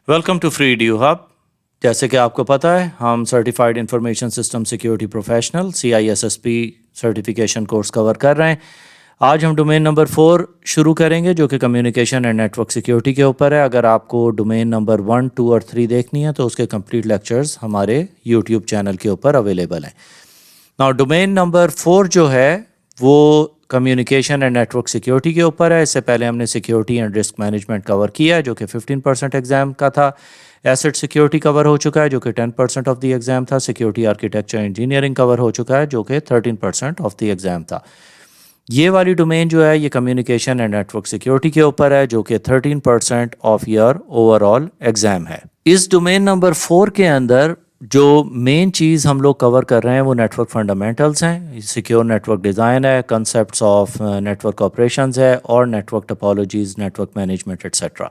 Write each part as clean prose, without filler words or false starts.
Welcome to free dev hub. جیسے کہ آپ کو پتہ ہے ہم certified information system security professional CISSP certification course cover کر رہے ہیں. آج ہم ڈومین نمبر 4 شروع کریں گے جو کہ کمیونیکیشن اینڈ نیٹورک سیکیورٹی کے اوپر ہے. اگر آپ کو ڈومین نمبر 1, 2 اور 3 دیکھنی ہے تو اس کے کمپلیٹ لیکچرز ہمارے YouTube چینل کے اوپر اویلیبل ہیں. ناؤ ڈومین نمبر 4 جو ہے وہ کمیونیکیشن اینڈ نیٹورک سیکیورٹی کے اوپر ہے. اس سے پہلے ہم نے سیکیورٹی اینڈ رسک مینجمنٹ کور کیا ہے جو کہ 15% ایگزام کا تھا. ایسٹ سیکیورٹی کور ہو چکا ہے جو کہ 10% آف دی ایگزام تھا. سیکیورٹی آرکیٹیکچر انجینئرنگ کور ہو چکا ہے جو کہ 13% آف دی ایگزام تھا. یہ والی ڈومین جو ہے یہ کمیونیکیشن اینڈ نیٹورک سیکیورٹی کے اوپر ہے جو کہ 13% of your over all exam ہے. اس ڈومین نمبر 4 کے اندر جو مین چیز ہم لوگ کور کر رہے ہیں وہ نیٹورک فنڈامنٹلز ہیں, سیکیور نیٹورک ڈیزائن ہے, کنسیپٹس آف نیٹورک آپریشنز ہے اور network topologies, network management et cetera.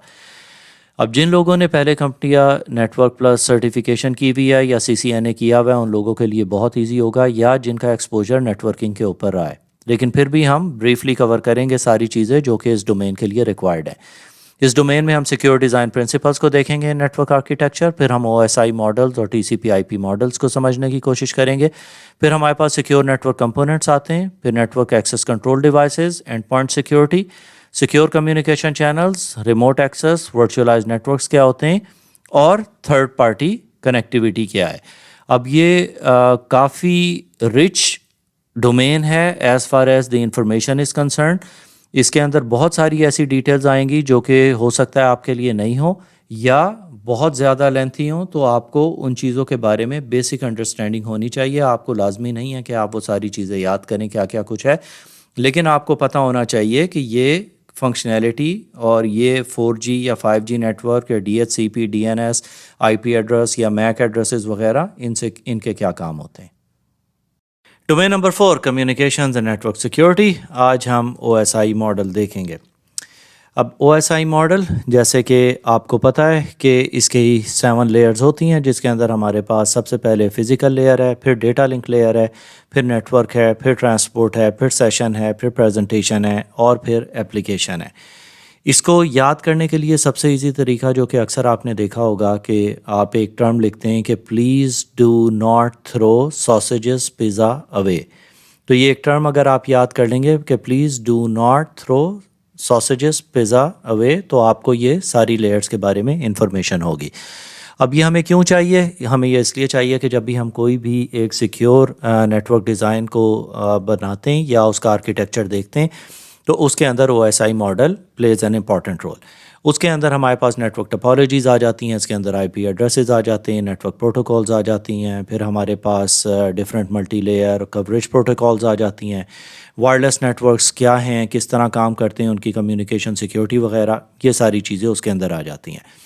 اب جن لوگوں نے پہلے کمپنیاں نیٹورک پلس سرٹیفیکیشن کی ہوئی ہے یا CCNA کیا ہوا ہے ان لوگوں کے لیے بہت ایزی ہوگا, یا جن کا ایکسپوجر نیٹورکنگ کے اوپر رہا ہے. لیکن پھر بھی ہم بریفلی کور کریں گے ساری چیزیں جو کہ اس ڈومین کے لیے ریکوائرڈ ہیں. اس ڈومین میں ہم سیکیور ڈیزائن پرنسپلس کو دیکھیں گے, نیٹورک آرکیٹیکچر, پھر ہم OSI ماڈلز اور TCP/IP ماڈلز کو سمجھنے کی کوشش کریں گے. پھر ہمارے پاس سیکیور نیٹورک کمپوننٹس آتے ہیں, پھر network access control devices, endpoint security, secure communication channels, remote access, virtualize networks کیا ہوتے ہیں, اور تھرڈ پارٹی کنیکٹیویٹی کیا ہے. اب یہ کافی رچ ڈومین ہے as far as the information is concerned. اس کے اندر بہت ساری ایسی ڈیٹیلز آئیں گی جو کہ ہو سکتا ہے آپ کے لیے نہیں ہو یا بہت زیادہ لینتھی ہوں, تو آپ کو ان چیزوں کے بارے میں بیسک انڈرسٹینڈنگ ہونی چاہیے. آپ کو لازمی نہیں ہے کہ آپ وہ ساری چیزیں یاد کریں کیا کیا کچھ ہے, لیکن آپ کو پتہ ہونا چاہیے کہ یہ فنکشنالٹی اور یہ 4G یا 5G نیٹورک یا DHCP, DNS, IP ایڈریس یا MAC ایڈریسز وغیرہ ان کے کیا کام ہوتے ہیں. Domain number 4 communications and network security. آج ہم OSI ماڈل دیکھیں گے. اب OSI ماڈل جیسے کہ آپ کو پتہ ہے کہ اس کی 7 لیئرز ہوتی ہیں, جس کے اندر ہمارے پاس سب سے پہلے فزیکل لیئر ہے, پھر ڈیٹا لنک لیئر ہے, پھر نیٹورک ہے, پھر ٹرانسپورٹ ہے, پھر سیشن ہے, پھر پریزنٹیشن ہے اور پھر ایپلیکیشن ہے. اس کو یاد کرنے کے لیے سب سے ایزی طریقہ جو کہ اکثر آپ نے دیکھا ہوگا کہ آپ ایک ٹرم لکھتے ہیں کہ please do not throw sausages pizza away. تو یہ ایک ٹرم اگر آپ یاد کر لیں گے کہ please do not throw sausages pizza away, تو آپ کو یہ ساری لیئرز کے بارے میں انفارمیشن ہوگی. اب یہ ہمیں کیوں چاہیے؟ ہمیں یہ اس لیے چاہیے کہ جب بھی ہم کوئی بھی ایک سیکیور نیٹورک ڈیزائن کو بناتے ہیں یا اس کا آرکیٹیکچر دیکھتے ہیں تو اس کے اندر OSI model plays an important role. اس کے اندر ہمارے پاس نیٹورک ٹپالوجیز آ جاتی ہیں, اس کے اندر IP ایڈریسز آ جاتے ہیں, نیٹورک پروٹوکولز آ جاتی ہیں, پھر ہمارے پاس different multi layer coverage protocols آ جاتی ہیں, وائرلیس نیٹورکس کیا ہیں, کس طرح کام کرتے ہیں, ان کی کمیونیکیشن سیکیورٹی وغیرہ, یہ ساری چیزیں اس کے اندر آ جاتی ہیں.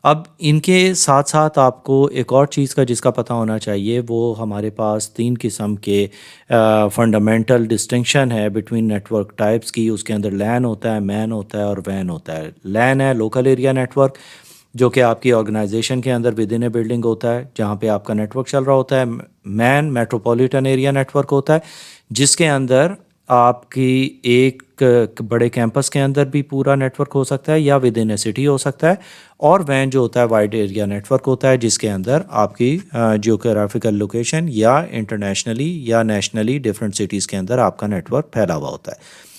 اب ان کے ساتھ ساتھ آپ کو ایک اور چیز کا جس کا پتہ ہونا چاہیے, وہ ہمارے پاس 3 قسم کے فنڈامنٹل ڈسٹنکشن ہے بٹوین نیٹورک ٹائپس کی. اس کے اندر LAN ہوتا ہے, MAN ہوتا ہے اور WAN ہوتا ہے. LAN ہے لوکل ایریا نیٹورک جو کہ آپ کی آرگنائزیشن کے اندر ود ان اے بلڈنگ ہوتا ہے جہاں پہ آپ کا نیٹورک چل رہا ہوتا ہے. MAN میٹروپولیٹن ایریا نیٹورک ہوتا ہے جس کے اندر آپ کی ایک بڑے کیمپس کے اندر بھی پورا نیٹورک ہو سکتا ہے یا ود ان اے سٹی ہو سکتا ہے. اور WAN جو ہوتا ہے وائڈ ایریا نیٹورک ہوتا ہے جس کے اندر آپ کی جیوگرافیکل لوکیشن یا انٹرنیشنلی یا نیشنلی ڈفرینٹ سٹیز کے اندر آپ کا نیٹورک پھیلا ہوا ہوتا ہے.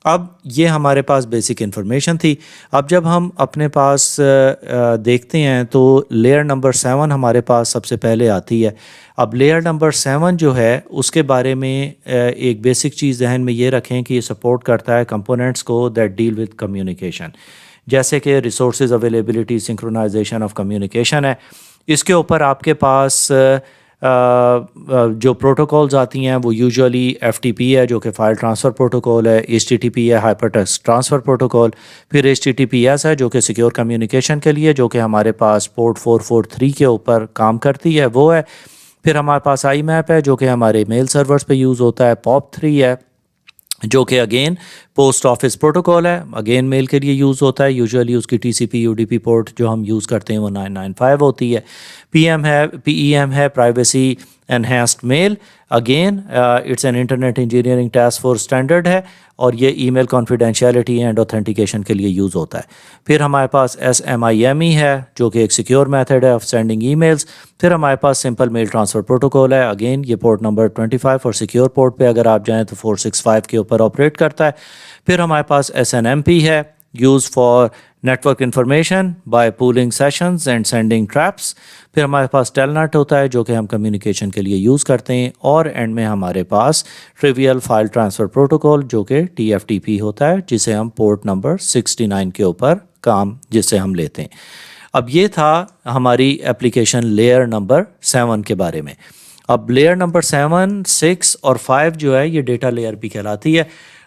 اب یہ ہمارے پاس بیسک انفارمیشن تھی. اب جب ہم اپنے پاس دیکھتے ہیں تو لیئر نمبر 7 ہمارے پاس سب سے پہلے آتی ہے. اب لیئر نمبر 7 جو ہے اس کے بارے میں ایک بیسک چیز ذہن میں یہ رکھیں کہ یہ سپورٹ کرتا ہے کمپوننٹس کو دیٹ ڈیل ود کمیونیکیشن, جیسے کہ resources availability, synchronisation of communication ہے. اس کے اوپر آپ کے پاس جو پروٹوکولز آتی ہیں وہ یوزولی FTP ہے جو کہ فائل ٹرانسفر پروٹوکول ہے, HTTP ہے ہائپر ٹیکسٹ ٹرانسفر پروٹوکول, پھر HTTPS ہے جو کہ سیکیور کمیونیکیشن کے لیے جو کہ ہمارے پاس پورٹ 443 کے اوپر کام کرتی ہے وہ ہے. پھر ہمارے پاس IMAP ہے جو کہ ہمارے میل سرورز پہ یوز ہوتا ہے. POP3 ہے جو کہ اگین پوسٹ آفس پروٹوکول ہے, اگین میل کے لیے یوز ہوتا ہے. یوزولی اس کی TCP UDP پورٹ جو ہم یوز کرتے ہیں وہ 995 ہوتی ہے. PEM ہے privacy enhanced mail, again it's an internet engineering task force standard ہے اور یہ ای میل کانفیڈینشیلٹی اینڈ اوتھینٹیکیشن کے لیے یوز ہوتا ہے. پھر ہمارے پاس SMIME ہے جو کہ ایک سیکیور میتھڈ ہے آف سینڈنگ ای میلز. پھر ہمارے پاس سمپل میل ٹرانسفر پروٹوکول ہے, اگین یہ پورٹ نمبر 25 اور سیکیور پورٹ پہ اگر آپ جائیں تو 465 کے اوپر آپریٹ کرتا ہے. پھر ہمارے پاس SNMP ہے, use for network information by polling sessions and sending traps. پھر ہمارے پاس ٹیلنیٹ ہوتا ہے جو کہ ہم کمیونیکیشن کے لیے یوز کرتے ہیں. اور اینڈ میں ہمارے پاس ٹریویل فائل ٹرانسفر پروٹوکول جو کہ TFTP ہوتا ہے جسے ہم پورٹ نمبر 69 کے اوپر کام جس سے ہم لیتے ہیں. اب یہ تھا ہماری اپلیکیشن لیئر نمبر 7 کے بارے میں. اب لیئر نمبر 7, 6 اور 5 جو ہے یہ ڈیٹا لیئر بھی کہلاتی ہے.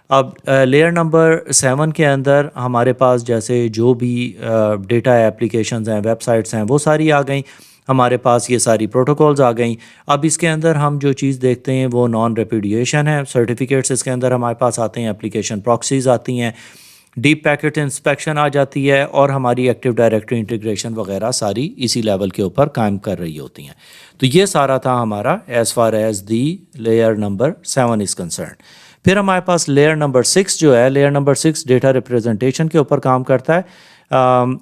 اب لیئر نمبر 7 کے اندر ہمارے پاس جیسے جو بھی ڈیٹا اپلیکیشنز ہیں, ویب سائٹس ہیں, وہ ساری آ گئیں. ہمارے پاس یہ ساری پروٹوکولز آ گئیں. اب اس کے اندر ہم جو چیز دیکھتے ہیں وہ نان ریپیڈیشن ہے. سرٹیفکیٹس اس کے اندر ہمارے پاس آتے ہیں, اپلیکیشن پراکسیز آتی ہیں, ڈیپ پیکٹ انسپیکشن آ جاتی ہے, اور ہماری ایکٹیو ڈائریکٹری انٹیگریشن وغیرہ ساری اسی لیول کے اوپر قائم کر رہی ہوتی ہیں. تو یہ سارا تھا ہمارا as far as the layer number 7 is concern. پھر ہمارے پاس لیئر نمبر 6 جو ہے, لیئر نمبر 6 ڈیٹا ریپریزنٹیشن کے اوپر کام کرتا ہے.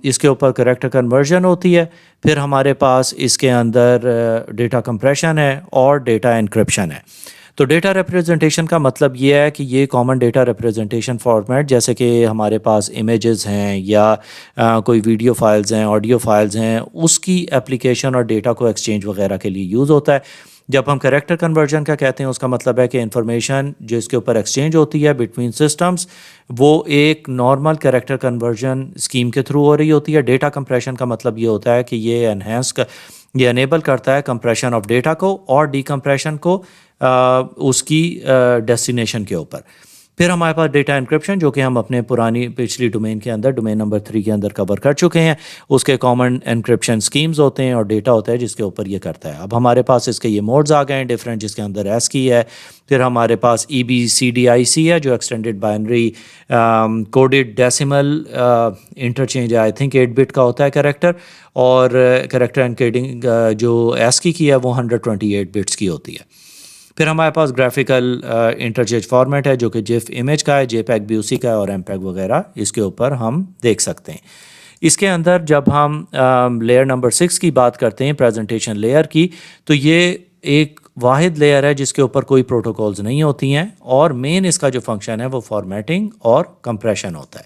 اس کے اوپر کریکٹر کنورژن ہوتی ہے. پھر ہمارے پاس اس کے اندر ڈیٹا کمپریشن ہے اور ڈیٹا انکرپشن ہے. تو ڈیٹا ریپریزنٹیشن کا مطلب یہ ہے کہ یہ کامن ڈیٹا ریپریزنٹیشن فارمیٹ, جیسے کہ ہمارے پاس امیجز ہیں یا کوئی ویڈیو فائلز ہیں, آڈیو فائلز ہیں, اس کی اپلیکیشن اور ڈیٹا کو ایکسچینج وغیرہ کے لیے یوز ہوتا ہے. جب ہم کریکٹر کنورژن کا کہتے ہیں اس کا مطلب ہے کہ انفارمیشن جو اس کے اوپر ایکسچینج ہوتی ہے بٹوین سسٹمز وہ ایک نارمل کریکٹر کنورژن اسکیم کے تھرو ہو رہی ہوتی ہے. ڈیٹا کمپریشن کا مطلب یہ ہوتا ہے کہ یہ یہ انیبل کرتا ہے کمپریشن آف ڈیٹا کو اور ڈی کمپریشن کو اس کی ڈیسٹینیشن کے اوپر. پھر ہمارے پاس ڈیٹا انکرپشن جو کہ ہم اپنے پچھلی ڈومین کے اندر ڈومین نمبر 3 کے اندر کور کر چکے ہیں. اس کے کامن انکرپشن سکیمز ہوتے ہیں اور ڈیٹا ہوتا ہے جس کے اوپر یہ کرتا ہے. اب ہمارے پاس اس کے یہ موڈز آ گئے ہیں ڈفرینٹ, جس کے اندر ایس کی ہے. پھر ہمارے پاس EBCDIC ہے جو extended binary coded decimal interchange ہے, آئی تھنک 8 بٹ کا ہوتا ہے کریکٹر, اور کریکٹر انکوڈنگ جو ایس کی ہے وہ 128 بٹس کی ہوتی ہے. پھر ہمارے پاس گرافیکل انٹرچینج فارمیٹ ہے جو کہ جیف امیج کا ہے, JPEG BUC کا ہے, اور MPEG وغیرہ اس کے اوپر ہم دیکھ سکتے ہیں. اس کے اندر جب ہم لیئر نمبر 6 کی بات کرتے ہیں پریزنٹیشن لیئر کی, تو یہ ایک واحد لیئر ہے جس کے اوپر کوئی پروٹوکولز نہیں ہوتی ہیں, اور مین اس کا جو فنکشن ہے وہ فارمیٹنگ اور کمپریشن ہوتا ہے.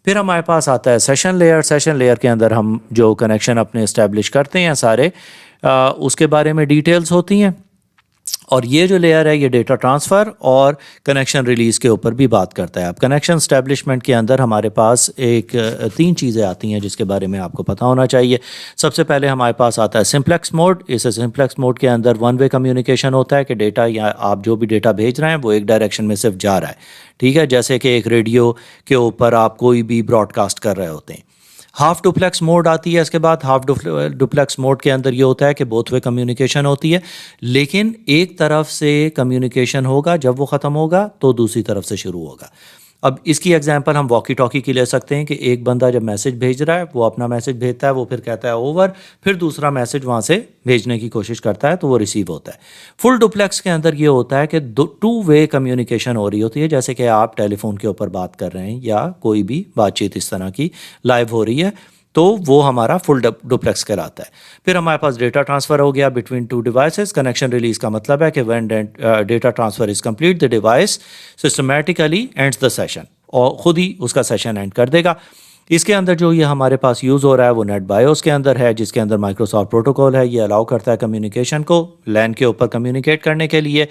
پھر ہمارے پاس آتا ہے سیشن لیئر. سیشن لیئر کے اندر ہم جو کنیکشن اپنے اسٹیبلش کرتے ہیں سارے اس کے بارے میں ڈیٹیلز ہوتی ہیں. اور یہ جو لیئر ہے یہ ڈیٹا ٹرانسفر اور کنیکشن ریلیز کے اوپر بھی بات کرتا ہے. اب کنیکشن اسٹیبلشمنٹ کے اندر ہمارے پاس 3 چیزیں آتی ہیں جس کے بارے میں آپ کو پتہ ہونا چاہیے. سب سے پہلے ہمارے پاس آتا ہے سمپلیکس موڈ. اس سمپلیکس موڈ کے اندر 1 وے کمیونیکیشن ہوتا ہے کہ ڈیٹا یا آپ جو بھی ڈیٹا بھیج رہے ہیں وہ ایک ڈائریکشن میں صرف جا رہا ہے, ٹھیک ہے, جیسے کہ ایک ریڈیو کے اوپر آپ کوئی بھی براڈ کاسٹ کر رہے ہوتے ہیں. ہاف ڈوپلیکس موڈ آتی ہے اس کے بعد. ہاف ڈوپلیکس موڈ کے اندر یہ ہوتا ہے کہ بوتھ وے کمیونیکیشن ہوتی ہے, لیکن ایک طرف سے کمیونیکیشن ہوگا, جب وہ ختم ہوگا تو دوسری طرف سے شروع ہوگا. اب اس کی ایگزامپل ہم واکی ٹاکی کی لے سکتے ہیں کہ ایک بندہ جب میسج بھیج رہا ہے وہ اپنا میسج بھیجتا ہے, وہ پھر کہتا ہے اوور, پھر دوسرا میسج وہاں سے بھیجنے کی کوشش کرتا ہے تو وہ ریسیو ہوتا ہے. فل ڈوپلیکس کے اندر یہ ہوتا ہے کہ 2 وے کمیونیکیشن ہو رہی ہوتی ہے, جیسے کہ آپ ٹیلی فون کے اوپر بات کر رہے ہیں یا کوئی بھی بات چیت اس طرح کی لائیو ہو رہی ہے, تو وہ ہمارا فل ڈوپلیکس کراتا ہے. پھر ہمارے پاس ڈیٹا ٹرانسفر ہو گیا بٹوین 2 ڈیوائسز. کنیکشن ریلیز کا مطلب ہے کہ when data transfer is complete the device systematically ends the session, اور خود ہی اس کا سیشن اینڈ کر دے گا. اس کے اندر جو یہ ہمارے پاس یوز ہو رہا ہے وہ نیٹ بایوس کے اندر ہے, جس کے اندر مائکروسافٹ پروٹوکول ہے. یہ الاؤ کرتا ہے کمیونیکیشن کو لین کے اوپر کمیونیکیٹ کرنے کے لیے.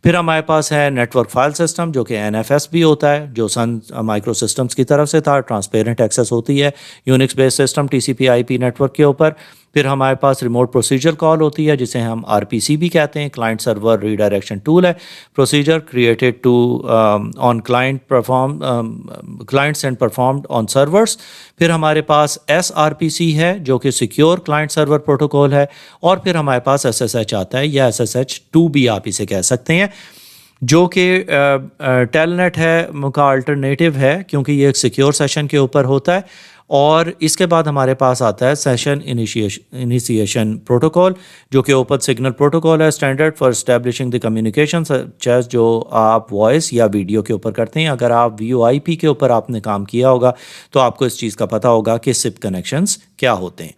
پھر ہمارے پاس ہے نیٹ ورک فائل سسٹم جو کہ NFS بھی ہوتا ہے, جو سن مائکرو سسٹمز کی طرف سے تھا. ٹرانسپیرنٹ ایکسیس ہوتی ہے یونکس بیس سسٹم TCP/IP نیٹ ورک کے اوپر. پھر ہمارے پاس ریموٹ پروسیجر کال ہوتی ہے جسے ہم RPC بھی کہتے ہیں, کلائنٹ سرور ریڈائریکشن ٹول ہے. Procedure created to on clients and performed on servers. پھر ہمارے پاس SRPC ہے جو کہ سیکیور کلائنٹ سرور پروٹوکول ہے. اور پھر ہمارے پاس SSH آتا ہے, یا SSH2 بھی آپ اسے کہہ سکتے ہیں, جو کہ ٹیل نیٹ ہے کا الٹرنیٹیو ہے, کیونکہ یہ ایک سیکیور سیشن کے اوپر ہوتا ہے. اور اس کے بعد ہمارے پاس آتا ہے سیشن انیشیشن پروٹوکول جو کہ اوپن سگنل پروٹوکول ہے standard for establishing the communication چیز جو آپ وائس یا ویڈیو کے اوپر کرتے ہیں. اگر آپ وی او آئی پی کے اوپر آپ نے کام کیا ہوگا تو آپ کو اس چیز کا پتہ ہوگا کہ سپ کنیکشنز کیا ہوتے ہیں.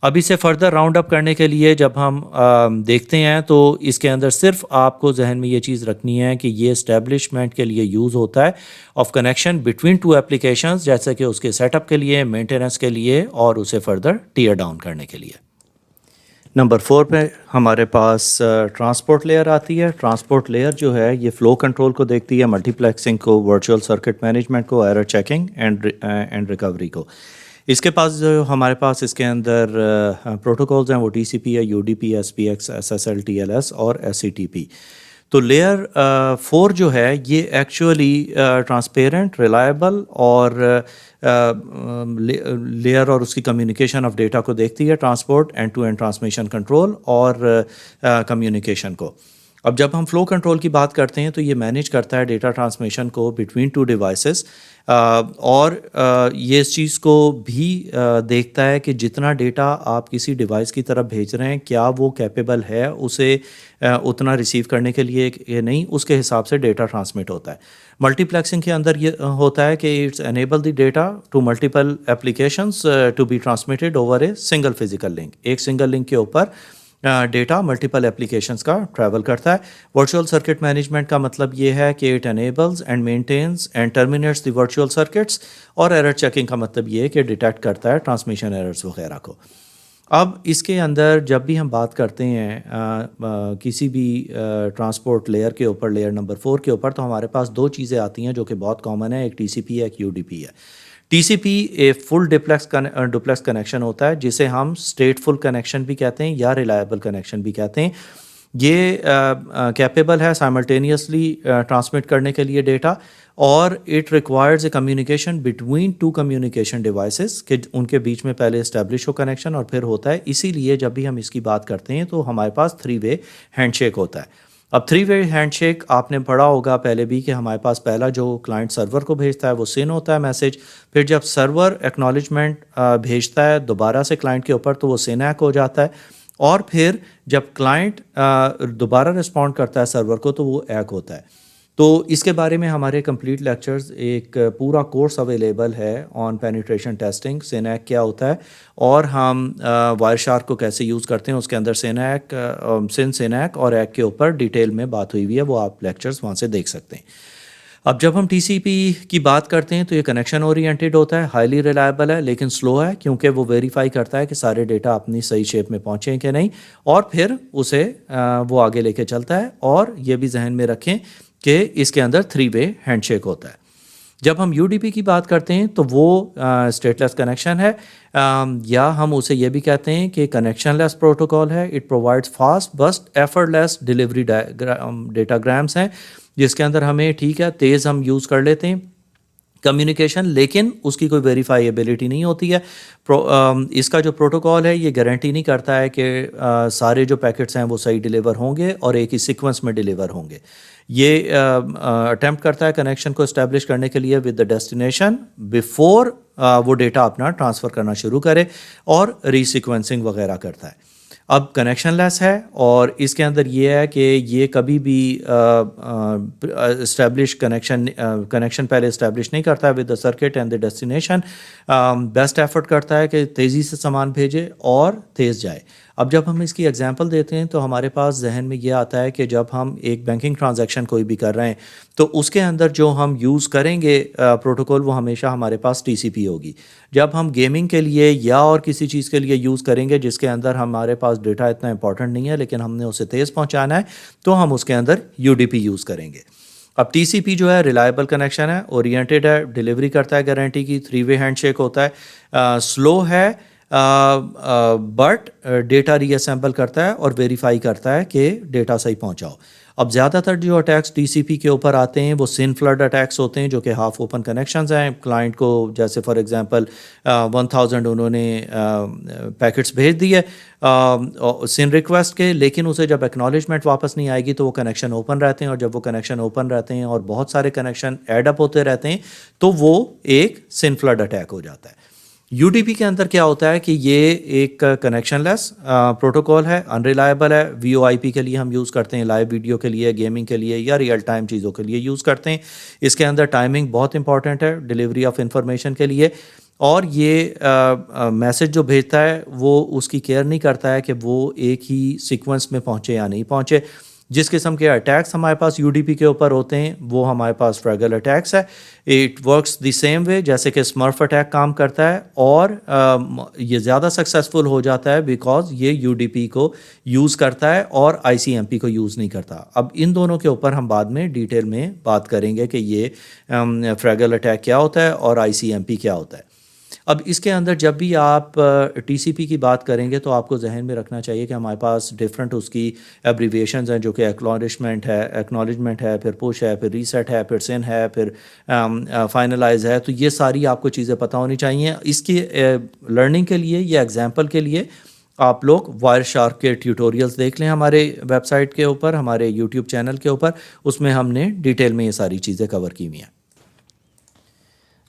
اب اسے فردر راؤنڈ اپ کرنے کے لیے جب ہم دیکھتے ہیں تو اس کے اندر صرف آپ کو ذہن میں یہ چیز رکھنی ہے کہ یہ اسٹیبلشمنٹ کے لیے یوز ہوتا ہے of connection between two applications, جیسے کہ اس کے سیٹ اپ کے لیے، مینٹیننس کے لیے اور اسے فردر ٹیئر ڈاؤن کرنے کے لیے. نمبر 4 پہ ہمارے پاس ٹرانسپورٹ لیئر آتی ہے. ٹرانسپورٹ لیئر جو ہے یہ فلو کنٹرول کو دیکھتی ہے، ملٹی پلیکسنگ کو، ورچوئل سرکٹ مینجمنٹ کو، ایرر چیکنگ اینڈ ریکوری کو. اس کے پاس جو ہمارے پاس اس کے اندر پروٹوکولز ہیں وہ ٹی سی پی ہے، U D P, S P X, S S L, T L S اور ایس سی ٹی پی. تو لیئر 4 جو ہے یہ ایکچولی ٹرانسپیرنٹ، ریلائبل اور لیئر اور اس کی کمیونیکیشن آف ڈیٹا کو دیکھتی ہے، transport end to end transmission control اور کمیونیکیشن کو. اب جب ہم فلو کنٹرول کی بات کرتے ہیں تو یہ مینیج کرتا ہے ڈیٹا ٹرانسمیشن کو بٹوین ٹو ڈیوائسز اور یہ اس چیز کو بھی دیکھتا ہے کہ جتنا ڈیٹا آپ کسی ڈیوائس کی طرف بھیج رہے ہیں کیا وہ کیپیبل ہے اسے اتنا ریسیو کرنے کے لیے یا نہیں، اس کے حساب سے ڈیٹا ٹرانسمٹ ہوتا ہے. ملٹی پلیکسنگ کے اندر یہ ہوتا ہے کہ it's enable the data to multiple applications to be transmitted over a single physical link. ایک سنگل لنک کے اوپر ڈیٹا ملٹیپل اپلیکیشنز کا ٹریول کرتا ہے. ورچوئل سرکٹ مینجمنٹ کا مطلب یہ ہے کہ it enables and maintains and terminates the virtual circuits, اور ایرر چیکنگ کا مطلب یہ ہے کہ ڈیٹیکٹ کرتا ہے ٹرانسمیشن ایررز وغیرہ کو. اب اس کے اندر جب بھی ہم بات کرتے ہیں کسی بھی ٹرانسپورٹ لیئر کے اوپر، لیئر نمبر 4 کے اوپر، تو ہمارے پاس 2 چیزیں آتی ہیں جو کہ بہت کامن ہے، ایک ٹی سی پی ہے، ایک یو ڈی پی ہے. ٹی سی پی ایک فل ڈپلیکس کنیکشن ہوتا ہے جسے ہم اسٹیٹفل کنیکشن بھی کہتے ہیں یا ریلائبل کنیکشن بھی کہتے ہیں. یہ کیپیبل ہے سائملٹینیسلی ٹرانسمٹ کرنے کے لیے ڈیٹا، اور it requires a communication between two communication devices کہ ان کے بیچ میں پہلے اسٹیبلش ہو کنیکشن اور پھر ہوتا ہے. اسی لیے جب بھی ہم اس کی بات کرتے ہیں تو ہمارے پاس 3 وے ہینڈ شیک ہوتا ہے. اب 3 وے ہینڈ شیک آپ نے پڑھا ہوگا پہلے بھی کہ ہمارے پاس پہلا جو کلائنٹ سرور کو بھیجتا ہے وہ سین ہوتا ہے میسج، پھر جب سرور ایکنالجمنٹ بھیجتا ہے دوبارہ سے کلائنٹ کے اوپر تو وہ سین ایک ہو جاتا ہے، اور پھر جب کلائنٹ دوبارہ رسپونڈ کرتا ہے سرور کو تو وہ ایک ہوتا ہے. تو اس کے بارے میں ہمارے کمپلیٹ لیکچرز، ایک پورا کورس اویلیبل ہے آن پینیٹریشن ٹیسٹنگ، سینیک کیا ہوتا ہے اور ہم وائر شارک کو کیسے یوز کرتے ہیں. اس کے اندر سینیک اور ایک کے اوپر ڈیٹیل میں بات ہوئی ہوئی ہے، وہ آپ لیکچرز وہاں سے دیکھ سکتے ہیں. اب جب ہم ٹی سی پی کی بات کرتے ہیں تو یہ کنیکشن اورینٹیڈ ہوتا ہے، ہائیلی ریلائبل ہے لیکن سلو ہے، کیونکہ وہ ویریفائی کرتا ہے کہ سارے ڈیٹا اپنی صحیح شیپ میں پہنچیں کہ نہیں، اور پھر اسے وہ آگے لے کے چلتا ہے. اور یہ بھی ذہن میں رکھیں کہ اس کے اندر 3 وے ہینڈ شیک ہوتا ہے. جب ہم یو ڈی پی کی بات کرتے ہیں تو وہ اسٹیٹ لیس کنیکشن ہے، یا ہم اسے یہ بھی کہتے ہیں کہ کنیکشن لیس پروٹوکول ہے. It provides fast best effort less delivery datagrams ہیں، جس کے اندر ہمیں ٹھیک ہے تیز ہم یوز کر لیتے ہیں کمیونیکیشن، لیکن اس کی کوئی ویریفائیبلٹی نہیں ہوتی ہے. اس کا جو پروٹوکول ہے یہ گارنٹی نہیں کرتا ہے کہ سارے جو پیکٹس ہیں وہ صحیح ڈیلیور ہوں گے اور ایک ہی سیکوینس میں ڈیلیور ہوں گے. یہ اٹیمپٹ کرتا ہے کنیکشن کو اسٹیبلش کرنے کے لیے ود دا ڈیسٹینیشن بیفور وہ ڈیٹا اپنا ٹرانسفر کرنا شروع کرے، اور ری سیکوینسنگ وغیرہ کرتا ہے. اب کنیکشن لیس ہے، اور اس کے اندر یہ ہے کہ یہ کبھی بھی اسٹیبلش کنیکشن پہلے اسٹیبلش نہیں کرتا ہے with the circuit and the destination. Best effort کرتا ہے کہ تیزی سے سامان بھیجے اور تیز جائے. اب جب ہم اس کی ایگزامپل دیتے ہیں تو ہمارے پاس ذہن میں یہ آتا ہے کہ جب ہم ایک بینکنگ ٹرانزیکشن کوئی بھی کر رہے ہیں تو اس کے اندر جو ہم یوز کریں گے پروٹوکول وہ ہمیشہ ہمارے پاس ٹی سی پی ہوگی. جب ہم گیمنگ کے لیے یا اور کسی چیز کے لیے یوز کریں گے جس کے اندر ہمارے پاس ڈیٹا اتنا امپورٹنٹ نہیں ہے لیکن ہم نے اسے تیز پہنچانا ہے تو ہم اس کے اندر یو ڈی پی یوز کریں گے. اب ٹی سی پی جو ہے ریلائبل کنیکشن ہے، اورینٹیڈ ہے، ڈیلیوری کرتا ہے گارنٹی کی، 3 وے ہینڈ شیک ہوتا ہے، سلو ہے بٹ ڈیٹا ری اسمبل کرتا ہے اور ویریفائی کرتا ہے کہ ڈیٹا صحیح پہنچاؤ. اب زیادہ تر جو اٹیکس ٹی سی پی کے اوپر آتے ہیں وہ سین فلڈ اٹیکس ہوتے ہیں جو کہ ہاف اوپن کنیکشنز ہیں. کلائنٹ کو جیسے فار ایگزامپل 1000 انہوں نے پیکٹس بھیج دیے سین ریکویسٹ کے، لیکن اسے جب ایکنالجمنٹ واپس نہیں آئے گی تو وہ کنیکشن اوپن رہتے ہیں، اور جب وہ کنیکشن اوپن رہتے ہیں اور بہت سارے کنیکشن ایڈ اپ ہوتے رہتے ہیں تو وہ ایک سین فلڈ اٹیک ہو جاتا ہے. UDP کے اندر کیا ہوتا ہے کہ یہ ایک کنیکشن لیس پروٹوکول ہے, انریلائبل ہے. VoIP کے لیے ہم یوز کرتے ہیں, لائیو ویڈیو کے لیے, گیمنگ کے لیے یا ریئل ٹائم چیزوں کے لیے یوز کرتے ہیں. اس کے اندر ٹائمنگ بہت امپورٹنٹ ہے ڈیلیوری آف انفارمیشن کے لیے, اور یہ میسج جو بھیجتا ہے وہ اس کی کیئر نہیں کرتا ہے کہ وہ ایک ہی سیکوینس میں پہنچے یا نہیں پہنچے. جس قسم کے اٹیکس ہمارے پاس UDP کے اوپر ہوتے ہیں وہ ہمارے پاس فریگل اٹیکس ہے. It works the same way جیسے کہ اسمرف اٹیک کام کرتا ہے, اور یہ زیادہ سکسیزفل ہو جاتا ہے بیکاز یہ UDP کو یوز کرتا ہے اور ICMP کو یوز نہیں کرتا. اب ان دونوں کے اوپر ہم بعد میں ڈیٹیل میں بات کریں گے کہ یہ فریگل اٹیک کیا ہوتا ہے اور ICMP کیا ہوتا ہے. اب اس کے اندر جب بھی آپ TCP کی بات کریں گے تو آپ کو ذہن میں رکھنا چاہیے کہ ہمارے پاس ڈفرینٹ اس کی ایبریویشنز ہیں, جو کہ ایکنالجمنٹ ہے, پھر پش ہے, پھر ریسیٹ ہے, پھر سن ہے, پھر فائنلائز ہے. تو یہ ساری آپ کو چیزیں پتہ ہونی چاہیے. اس کی لرننگ کے لیے یا ایگزامپل کے لیے آپ لوگ وائر شارک کے ٹیوٹوریلز دیکھ لیں ہمارے ویب سائٹ کے اوپر, ہمارے یوٹیوب چینل کے اوپر. اس میں ہم نے ڈیٹیل میں یہ ساری چیزیں کور کی ہوئی ہیں.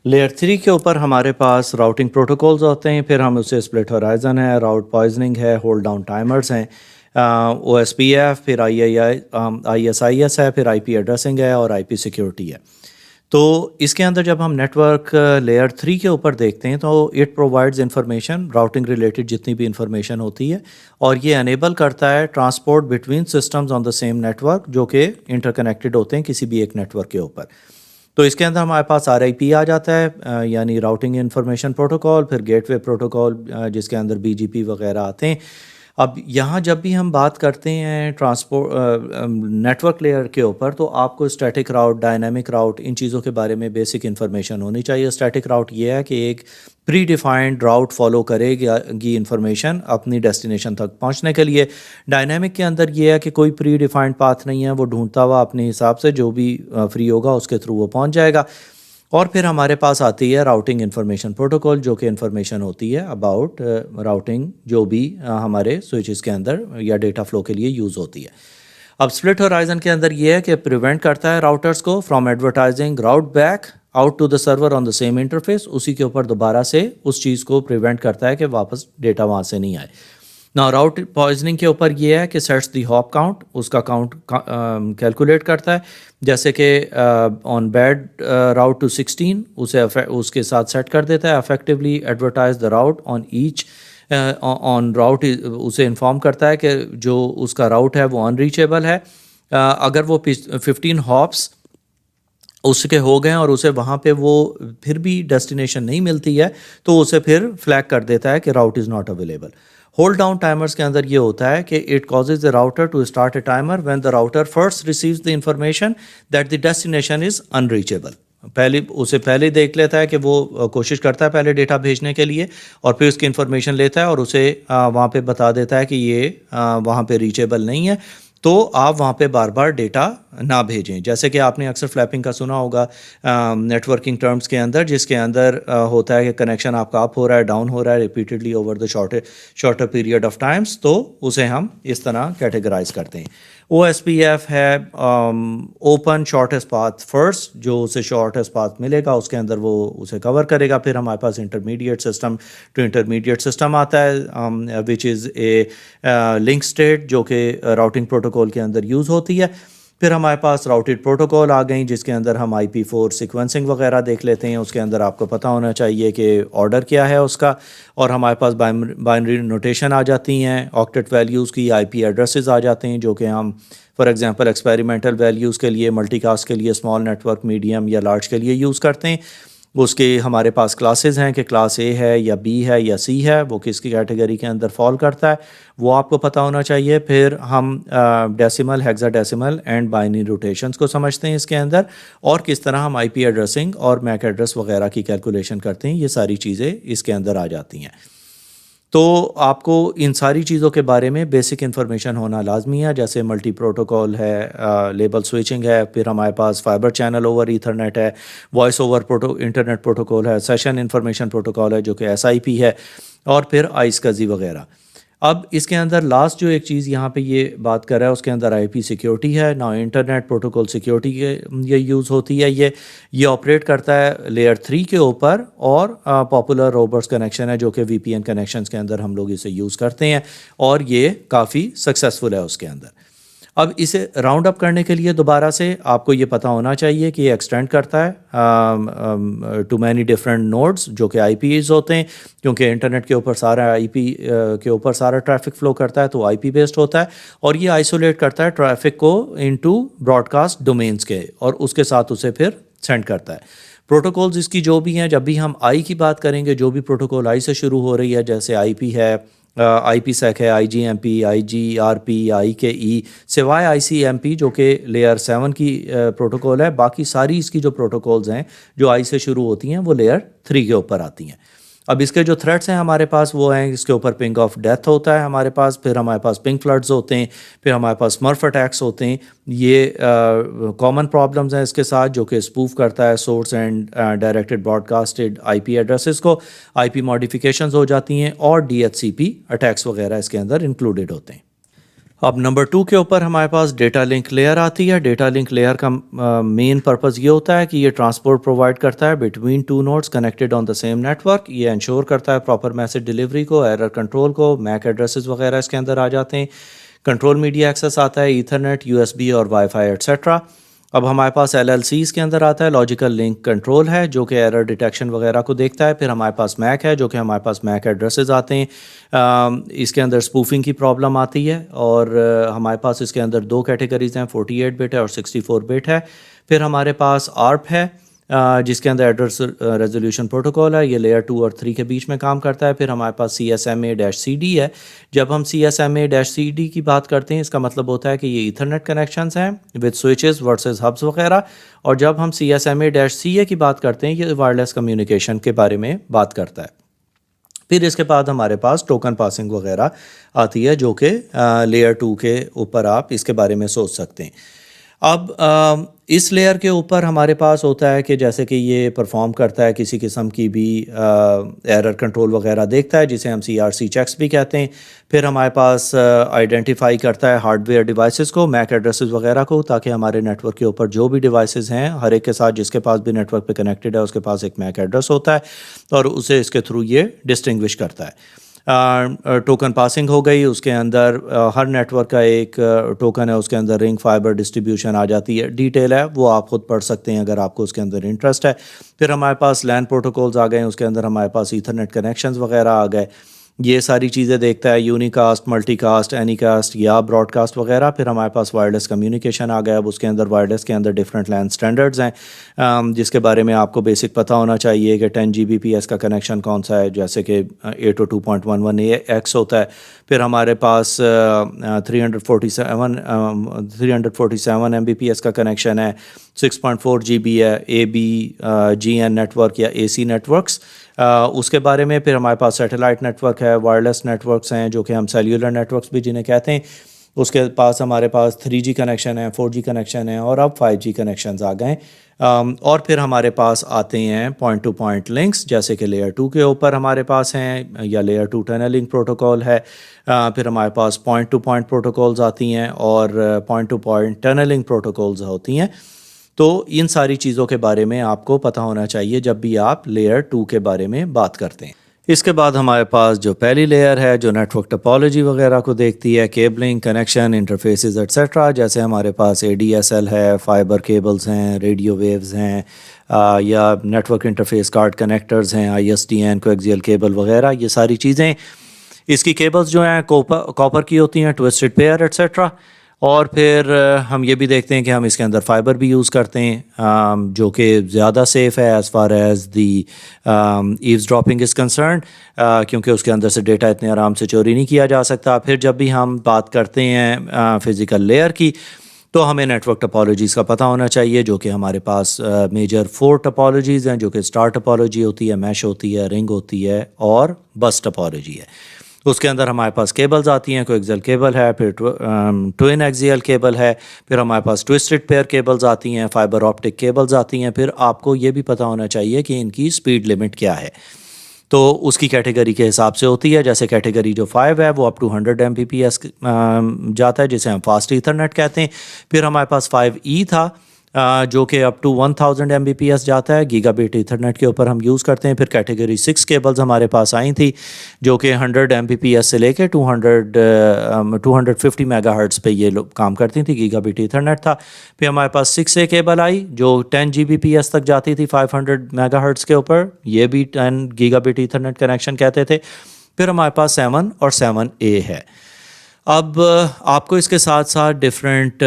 لیئر 3 کے اوپر ہمارے پاس راؤٹنگ پروٹوکولز ہوتے ہیں, پھر ہم اسے اسپلٹ ہورائزن ہے, راؤٹ پوائزننگ ہے, ہولڈ ڈاؤن ٹائمرز ہیں, OSPF, پھر ISIS ہے, پھر IP ایڈریسنگ ہے اور IP سیکیورٹی ہے. تو اس کے اندر جب ہم نیٹ ورک لیئر 3 کے اوپر دیکھتے ہیں تو it provides information, routing related جتنی بھی انفارمیشن ہوتی ہے, اور یہ انیبل کرتا ہے transport between systems on the same network جو کہ انٹر کنیکٹڈ ہوتے ہیں کسی بھی ایک نیٹ ورک کے اوپر. تو اس کے اندر ہمارے پاس RIP آ جاتا ہے, یعنی راؤٹنگ انفارمیشن پروٹوکول, پھر گیٹ وے پروٹوکول جس کے اندر BGP وغیرہ آتے ہیں. اب یہاں جب بھی ہم بات کرتے ہیں نیٹ ورک لیئر کے اوپر تو آپ کو اسٹیٹک راؤٹ, ڈائنامک راؤٹ, ان چیزوں کے بارے میں بیسک انفارمیشن ہونی چاہیے. اسٹیٹک راؤٹ یہ ہے کہ ایک پری ڈیفائنڈ راؤٹ فالو کرے گی انفارمیشن اپنی ڈیسٹینیشن تک پہنچنے کے لیے. ڈائنامک کے اندر یہ ہے کہ کوئی پری ڈیفائنڈ پاتھ نہیں ہے, وہ ڈھونڈتا ہوا اپنے حساب سے جو بھی فری ہوگا اس کے تھرو وہ پہنچ جائے گا. اور پھر ہمارے پاس آتی ہے راؤٹنگ انفارمیشن پروٹوکول, جو کہ انفارمیشن ہوتی ہے اباؤٹ راؤٹنگ جو بھی ہمارے سوئچز کے اندر یا ڈیٹا فلو کے لیے یوز ہوتی ہے. اب اسپلٹ ہورائزن کے اندر یہ ہے کہ پریونٹ کرتا ہے راؤٹرز کو from advertising route back out to the server on the same interface, اسی کے اوپر دوبارہ سے اس چیز کو پریونٹ کرتا ہے کہ واپس ڈیٹا وہاں سے نہیں آئے. نا راؤٹ پوائزننگ کے اوپر یہ ہے کہ سیٹس دی ہاپ کاؤنٹ, اس کا کاؤنٹ کیلکولیٹ کرتا ہے, جیسے کہ آن بیڈ راؤٹ ٹو 16 اسے اس کے ساتھ سیٹ کر دیتا ہے. Effectively advertise the route on each on route, اسے انفارم کرتا ہے کہ جو اس کا راؤٹ ہے وہ ان ریچیبل ہے. اگر وہ 15 ہاپس اس کے ہو گئے اور اسے وہاں پہ وہ پھر بھی ڈیسٹینیشن نہیں ملتی ہے تو اسے پھر فلیگ کر دیتا ہے کہ route is not available. Hold down timers کے اندر یہ ہوتا ہے کہ it causes the router to start a timer when the router first receives the information that the destination is unreachable. پہلے دیکھ لیتا ہے کہ وہ کوشش کرتا ہے پہلے ڈیٹا بھیجنے کے لیے, اور پھر اس کی انفارمیشن لیتا ہے اور اسے وہاں پہ بتا دیتا ہے کہ یہ وہاں پہ ریچیبل نہیں ہے, تو آپ وہاں پہ بار بار ڈیٹا نہ بھیجیں. جیسے کہ آپ نے اکثر فلیپنگ کا سنا ہوگا نیٹ ورکنگ ٹرمز کے اندر, جس کے اندر ہوتا ہے کہ کنیکشن آپ کا اپ ہو رہا ہے, ڈاؤن ہو رہا ہے repeatedly over the shorter period of Times, تو اسے ہم اس طرح کیٹیگرائز کرتے ہیں. OSPF ہے اوپن شارٹیسٹ پاتھ فرسٹ, جو اسے شارٹیسٹ پاتھ ملے گا اس کے اندر وہ اسے کور کرے گا. پھر ہمارے پاس intermediate system to intermediate system آتا ہے وچ از اے لنک اسٹیٹ, جو کہ راؤٹنگ پروٹوکول کے اندر یوز ہوتی ہے. پھر ہمارے پاس راؤٹڈ پروٹوکول آ گئیں جس کے اندر ہم IP4 سیکوینسنگ وغیرہ دیکھ لیتے ہیں. اس کے اندر آپ کو پتہ ہونا چاہیے کہ آرڈر کیا ہے اس کا, اور ہمارے پاس بائنری نوٹیشن آ جاتی ہیں, آکٹیٹ ویلیوز کی IP ایڈریسز آ جاتے ہیں, جو کہ ہم فار ایگزامپل ایکسپیریمنٹل ویلیوز کے لیے, ملٹی کاسٹ کے لیے, اسمال نیٹ ورک, میڈیم یا لارج کے لیے یوز کرتے ہیں. اس کے ہمارے پاس کلاسز ہیں کہ کلاس A ہے یا B ہے یا C ہے, وہ کس کی کیٹیگری کے اندر فال کرتا ہے وہ آپ کو پتہ ہونا چاہیے. پھر ہم decimal, hexa decimal and binary rotations کو سمجھتے ہیں اس کے اندر, اور کس طرح ہم IP ایڈریسنگ اور میک ایڈریس وغیرہ کی کیلکولیشن کرتے ہیں. یہ ساری چیزیں اس کے اندر آ جاتی ہیں. تو آپ کو ان ساری چیزوں کے بارے میں بیسک انفارمیشن ہونا لازمی ہے, جیسے ملٹی پروٹوکول ہے, لیبل سوئچنگ ہے, پھر ہمارے پاس فائبر چینل اوور ایتھرنیٹ ہے, وائس اوور انٹرنیٹ پروٹوکول ہے, سیشن انفارمیشن پروٹوکول ہے جو کہ SIP ہے, اور پھر آئسکزی وغیرہ. اب اس کے اندر لاسٹ جو ایک چیز یہاں پہ یہ بات کر رہا ہے اس کے اندر آئی پی سیکیورٹی ہے نا. انٹرنیٹ پروٹوکول سیکیورٹی کے یہ یوز ہوتی ہے. یہ آپریٹ کرتا ہے لیئر 3 کے اوپر اور پاپولر روبرٹس کنیکشن ہے جو کہ وی پی این کنیکشنز کے اندر ہم لوگ اسے یوز کرتے ہیں اور یہ کافی سکسیزفل ہے اس کے اندر. اب اسے راؤنڈ اپ کرنے کے لیے دوبارہ سے آپ کو یہ پتہ ہونا چاہیے کہ یہ ایکسٹینڈ کرتا ہے ٹو مینی ڈفرینٹ نوڈز جو کہ آئی پیز ہوتے ہیں, کیونکہ انٹرنیٹ کے اوپر سارا آئی پی کے اوپر سارا ٹریفک فلو کرتا ہے تو آئی پی بیسڈ ہوتا ہے, اور یہ آئسولیٹ کرتا ہے ٹریفک کو انٹو براڈ کاسٹ ڈومینس کے اور اس کے ساتھ اسے پھر سینڈ کرتا ہے. پروٹوکولز اس کی جو بھی ہیں, جب بھی ہم آئی کی بات کریں گے, جو بھی پروٹوکول آئی سے شروع ہو رہی ہے, جیسے آئی پی ہے, آئی پی سیک ہے, آئی جی ایم پی, آئی جی آر پی, آئی کے ای, سوائے آئی سی ایم پی جو کہ لیئر 7 کی پروٹوکول ہے, باقی ساری اس کی جو پروٹوکولز ہیں جو آئی سے شروع ہوتی ہیں وہ لیئر 3 کے اوپر آتی ہیں. اب اس کے جو تھریٹس ہیں ہمارے پاس وہ ہیں, اس کے اوپر پنگ آف ڈیتھ ہوتا ہے ہمارے پاس, پھر ہمارے پاس پنگ فلڈز ہوتے ہیں, پھر ہمارے پاس اسمرف اٹیکس ہوتے ہیں. یہ کامن پرابلمز ہیں اس کے ساتھ جو کہ اسپوف کرتا ہے source and directed broadcasted I P addresses کو, آئی پی ماڈیفیکیشنز ہو جاتی ہیں اور D H C P attacks وغیرہ اس کے اندر انکلوڈیڈ ہوتے ہیں. اب نمبر 2 کے اوپر ہمارے پاس ڈیٹا لنک لیئر آتی ہے. ڈیٹا لنک لیئر کا مین پرپز یہ ہوتا ہے کہ یہ ٹرانسپورٹ پرووائڈ کرتا ہے between 2 nodes connected on the same network. یہ انشور کرتا ہے پراپر میسج ڈلیوری کو, ایرر کنٹرول کو, میک ایڈریسز وغیرہ اس کے اندر آ جاتے ہیں. کنٹرول میڈیا ایکسیس آتا ہے, ایتھرنیٹ, یو ایس بی اور وائی فائی ایٹسیٹرا. اب ہمارے پاس ایل ایل سیز کے اندر آتا ہے لاجیکل لنک کنٹرول ہے جو کہ ایرر ڈیٹیکشن وغیرہ کو دیکھتا ہے. پھر ہمارے پاس میک ہے جو کہ ہمارے پاس میک ایڈریسز آتے ہیں. اس کے اندر اسپوفنگ کی پرابلم آتی ہے اور ہمارے پاس اس کے اندر 2 کیٹیگریز ہیں, 48 بٹ ہے اور 64 بٹ ہے. پھر ہمارے پاس آرپ ہے جس کے اندر ایڈریس ریزولوشن پروٹوکول ہے, یہ لیئر 2 اور 3 کے بیچ میں کام کرتا ہے. پھر ہمارے پاس CSMA-CD ہے. جب ہم CSMA-CD کی بات کرتے ہیں اس کا مطلب ہوتا ہے کہ یہ ایتھرنیٹ کنیکشنز ہیں وتھ سوئچز ورسز ہبس وغیرہ, اور جب ہم CSMA-CA کی بات کرتے ہیں یہ وائرلیس کمیونیکیشن کے بارے میں بات کرتا ہے. پھر اس کے بعد ہمارے پاس ٹوکن پاسنگ وغیرہ آتی ہے جو کہ لیئر 2 کے اوپر آپ اس کے بارے میں سوچ سکتے ہیں. اب اس لیئر کے اوپر ہمارے پاس ہوتا ہے کہ جیسے کہ یہ پرفارم کرتا ہے کسی قسم کی بھی ایرر کنٹرول وغیرہ دیکھتا ہے جسے ہم CRC چیکس بھی کہتے ہیں. پھر ہمارے پاس آئیڈینٹیفائی کرتا ہے ہارڈ ویئر ڈیوائسز کو, میک ایڈریسز وغیرہ کو, تاکہ ہمارے نیٹ ورک کے اوپر جو بھی ڈیوائسز ہیں ہر ایک کے ساتھ جس کے پاس بھی نیٹ ورک پہ کنیکٹڈ ہے اس کے پاس ایک میک ایڈریس ہوتا ہے اور اسے اس کے تھرو یہ ڈسٹنگوش کرتا ہے. ٹوکن پاسنگ ہو گئی, اس کے اندر ہر نیٹ ورک کا ایک ٹوکن ہے, اس کے اندر رنگ فائبر ڈسٹریبیوشن آ جاتی ہے. ڈیٹیل ہے وہ آپ خود پڑھ سکتے ہیں اگر آپ کو اس کے اندر انٹرسٹ ہے. پھر ہمارے پاس لین پروٹوکولز آ گئے, اس کے اندر ہمارے پاس ایتھرنیٹ کنیکشنز وغیرہ آ گئے. یہ ساری چیزیں دیکھتا ہے, unicast, multi cost, any cost یا براڈ کاسٹ وغیرہ. پھر ہمارے پاس وائرلیس کمیونیکیشن آ گیا. اب اس کے اندر وائرلیس کے اندر ڈفرینٹ لین سٹینڈرڈز ہیں جس کے بارے میں آپ کو بیسک پتہ ہونا چاہیے کہ 10 Gbps کا کنیکشن کون سا ہے, جیسے کہ 802.11ax ہوتا ہے. پھر ہمارے پاس 347 Mbps کا کنیکشن ہے, 6.4 GB ہے, ABGN نیٹ ورک یا AC نیٹ ورکس اس کے بارے میں. پھر ہمارے پاس سیٹلائٹ نیٹ ورک ہے, وائرلیس نیٹ ورکس ہیں جو کہ ہم سیلولر نیٹ ورکس بھی جنہیں کہتے ہیں. اس کے پاس ہمارے پاس 3G کنیکشن ہے, 4G کنیکشن ہے اور اب 5G کنیکشنز آ گئے. اور پھر ہمارے پاس آتے ہیں پوائنٹ ٹو پوائنٹ لنکس جیسے کہ لیئر 2 کے اوپر ہمارے پاس ہیں, یا لیئر 2 ٹنلنگ پروٹوکول ہے. پھر ہمارے پاس پوائنٹ ٹو پوائنٹ پروٹوکولز آتی ہیں اور point to point tunneling protocols ہوتی ہیں. تو ان ساری چیزوں کے بارے میں آپ کو پتہ ہونا چاہیے جب بھی آپ لیئر 2 کے بارے میں بات کرتے ہیں. اس کے بعد ہمارے پاس جو پہلی لیئر ہے جو نیٹ ورک ٹپالوجی وغیرہ کو دیکھتی ہے, کیبلنگ, کنیکشن, انٹرفیسز ایٹسیٹرا. جیسے ہمارے پاس ADSL ہے, فائبر کیبلز ہیں, ریڈیو ویوز ہیں, یا network interface card connectors ہیں, ISDN کویکزیل کیبل وغیرہ. یہ ساری چیزیں اس کی کیبلز جو ہیں کاپر کی ہوتی ہیں, ٹوسٹڈ پیئر ایٹسیٹرا. اور پھر ہم یہ بھی دیکھتے ہیں کہ ہم اس کے اندر فائبر بھی یوز کرتے ہیں جو کہ زیادہ سیف ہے as far as the eavesdropping is concerned, کیونکہ اس کے اندر سے ڈیٹا اتنے آرام سے چوری نہیں کیا جا سکتا. پھر جب بھی ہم بات کرتے ہیں فزیکل لیئر کی تو ہمیں نیٹ ورک ٹپالوجیز کا پتہ ہونا چاہیے جو کہ ہمارے پاس میجر 4 ٹپالوجیز ہیں جو کہ اسٹار ٹپالوجی ہوتی ہے, میش ہوتی ہے, رنگ ہوتی ہے اور بس ٹپالوجی ہے. اس کے اندر ہمارے پاس کیبلز آتی ہیں, کویکزیل کیبل ہے, پھر ٹوین ایکزیل کیبل ہے, پھر ہمارے پاس ٹوسٹڈ پیئر کیبلز آتی ہیں, فائبر آپٹک کیبلز آتی ہیں. پھر آپ کو یہ بھی پتہ ہونا چاہیے کہ ان کی سپیڈ لمٹ کیا ہے. تو اس کی کیٹیگری کے حساب سے ہوتی ہے. جیسے کیٹیگری جو 5 ہے وہ اپ ٹو 100 Mbps جاتا ہے جسے ہم فاسٹ ایتھرنیٹ کہتے ہیں. پھر ہمارے پاس 5E تھا جو کہ اپ ٹو 1000 Mbps جاتا ہے, گیگا بیٹ ایتھرنیٹ کے اوپر ہم یوز کرتے ہیں. پھر کیٹیگری 6 کیبلز ہمارے پاس آئی تھی جو کہ 100 Mbps سے لے کے 250 میگا ہرٹز پہ یہ کام کرتی تھی, گیگا بیٹ ایتھرنیٹ تھا. پھر ہمارے پاس 6A کیبل آئی جو 10 Gbps تک جاتی تھی 500 میگا ہرٹز کے اوپر, یہ بھی 10 گیگا بیٹ ایتھرنیٹ کنیکشن کہتے تھے. پھر ہمارے پاس 7 اور 7A ہے. اب آپ کو اس کے ساتھ ساتھ ڈفرینٹ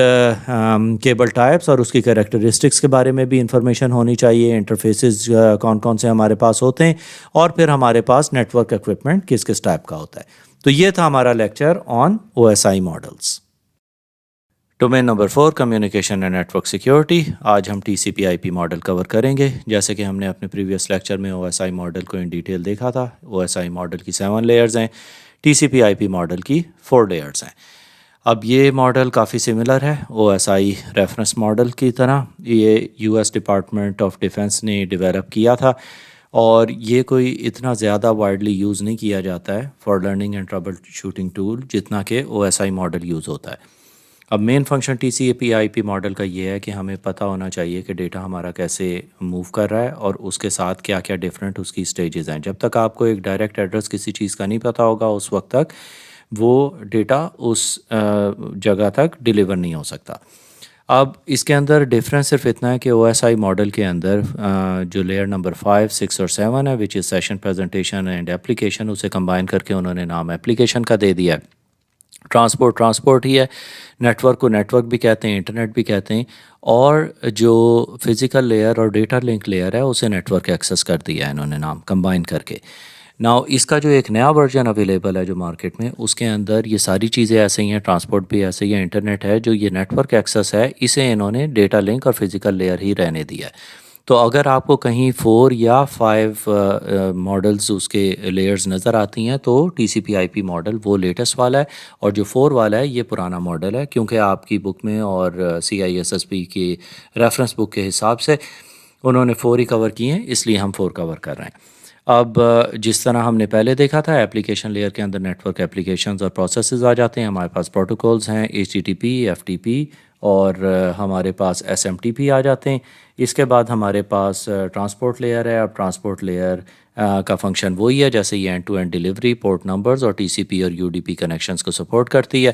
کیبل ٹائپس اور اس کی کریکٹرسٹکس کے بارے میں بھی انفارمیشن ہونی چاہیے, انٹرفیسز کون کون سے ہمارے پاس ہوتے ہیں, اور پھر ہمارے پاس نیٹ ورک ایکوپمنٹ کس کس ٹائپ کا ہوتا ہے. تو یہ تھا ہمارا lecture on OSI models. Domain number 4 communication and network security. آج ہم TCP/IP ماڈل کور کریں گے. جیسے کہ ہم نے اپنے پریویس لیکچر میں OSI ماڈل کو ان ڈیٹیل دیکھا تھا. OSI ماڈل کی 7 لیئرز ہیں, TCP/IP ماڈل کی 4 لیئرز ہیں. اب یہ ماڈل کافی سملر ہے OSI ریفرنس ماڈل کی طرح. یہ US ڈپارٹمنٹ آف ڈیفنس نے ڈیولپ کیا تھا اور یہ کوئی اتنا زیادہ وائڈلی یوز نہیں کیا جاتا ہے for learning and troubleshooting tool جتنا کہ OSI ماڈل یوز ہوتا ہے. اب مین فنکشن TCP/IP ماڈل کا یہ ہے کہ ہمیں پتہ ہونا چاہیے کہ ڈیٹا ہمارا کیسے موو کر رہا ہے اور اس کے ساتھ کیا کیا ڈفرینٹ اس کی سٹیجز ہیں. جب تک آپ کو ایک ڈائریکٹ ایڈریس کسی چیز کا نہیں پتہ ہوگا اس وقت تک وہ ڈیٹا اس جگہ تک ڈیلیور نہیں ہو سکتا. اب اس کے اندر ڈفرینس صرف اتنا ہے کہ OSI ماڈل کے اندر جو لیئر نمبر 5, 6 اور 7 ہے وچ از سیشن پریزنٹیشن اینڈ اپلیکیشن, اسے کمبائن کر کے انہوں نے نام اپلیکیشن کا دے دیا ہے. ٹرانسپورٹ ہی ہے, نیٹ ورک کو نیٹ ورک بھی کہتے ہیں, انٹرنیٹ بھی کہتے ہیں, اور جو فزیکل لیئر اور ڈیٹا لنک لیئر ہے اسے نیٹ ورک ایکسیس کر دیا ہے انہوں نے نام کمبائن کر کے. ناؤ اس کا جو ایک نیا ورژن اویلیبل ہے جو مارکیٹ میں, اس کے اندر یہ ساری چیزیں ایسے ہی ہیں, ٹرانسپورٹ بھی ایسے ہی ہے, انٹرنیٹ ہے, جو یہ نیٹ ورک ایکسیس ہے اسے انہوں نے ڈیٹا لنک اور فزیکل لیئر ہی رہنے دیا ہے. تو اگر آپ کو کہیں 4 یا 5 ماڈلز اس کے لیئرز نظر آتی ہیں تو TCP/IP ماڈل وہ لیٹسٹ والا ہے, اور جو 4 والا ہے یہ پرانا ماڈل ہے, کیونکہ آپ کی بک میں اور CISSP کی ریفرنس بک کے حساب سے انہوں نے 4 ہی کور کیے ہیں, اس لیے ہم 4 کور کر رہے ہیں. اب جس طرح ہم نے پہلے دیکھا تھا اپلیکیشن لیئر کے اندر نیٹ ورک اپلیکیشنز اور پروسیسز آ جاتے ہیں. ہمارے پاس پروٹوکولز ہیں HTTP, FTP اور ہمارے پاس SMTP آ جاتے ہیں. اس کے بعد ہمارے پاس ٹرانسپورٹ لیئر ہے. اب ٹرانسپورٹ لیئر کا فنکشن وہی ہے جیسے یہ end to end delivery, port numbers اور TCP اور UDP کنیکشنز کو سپورٹ کرتی ہے.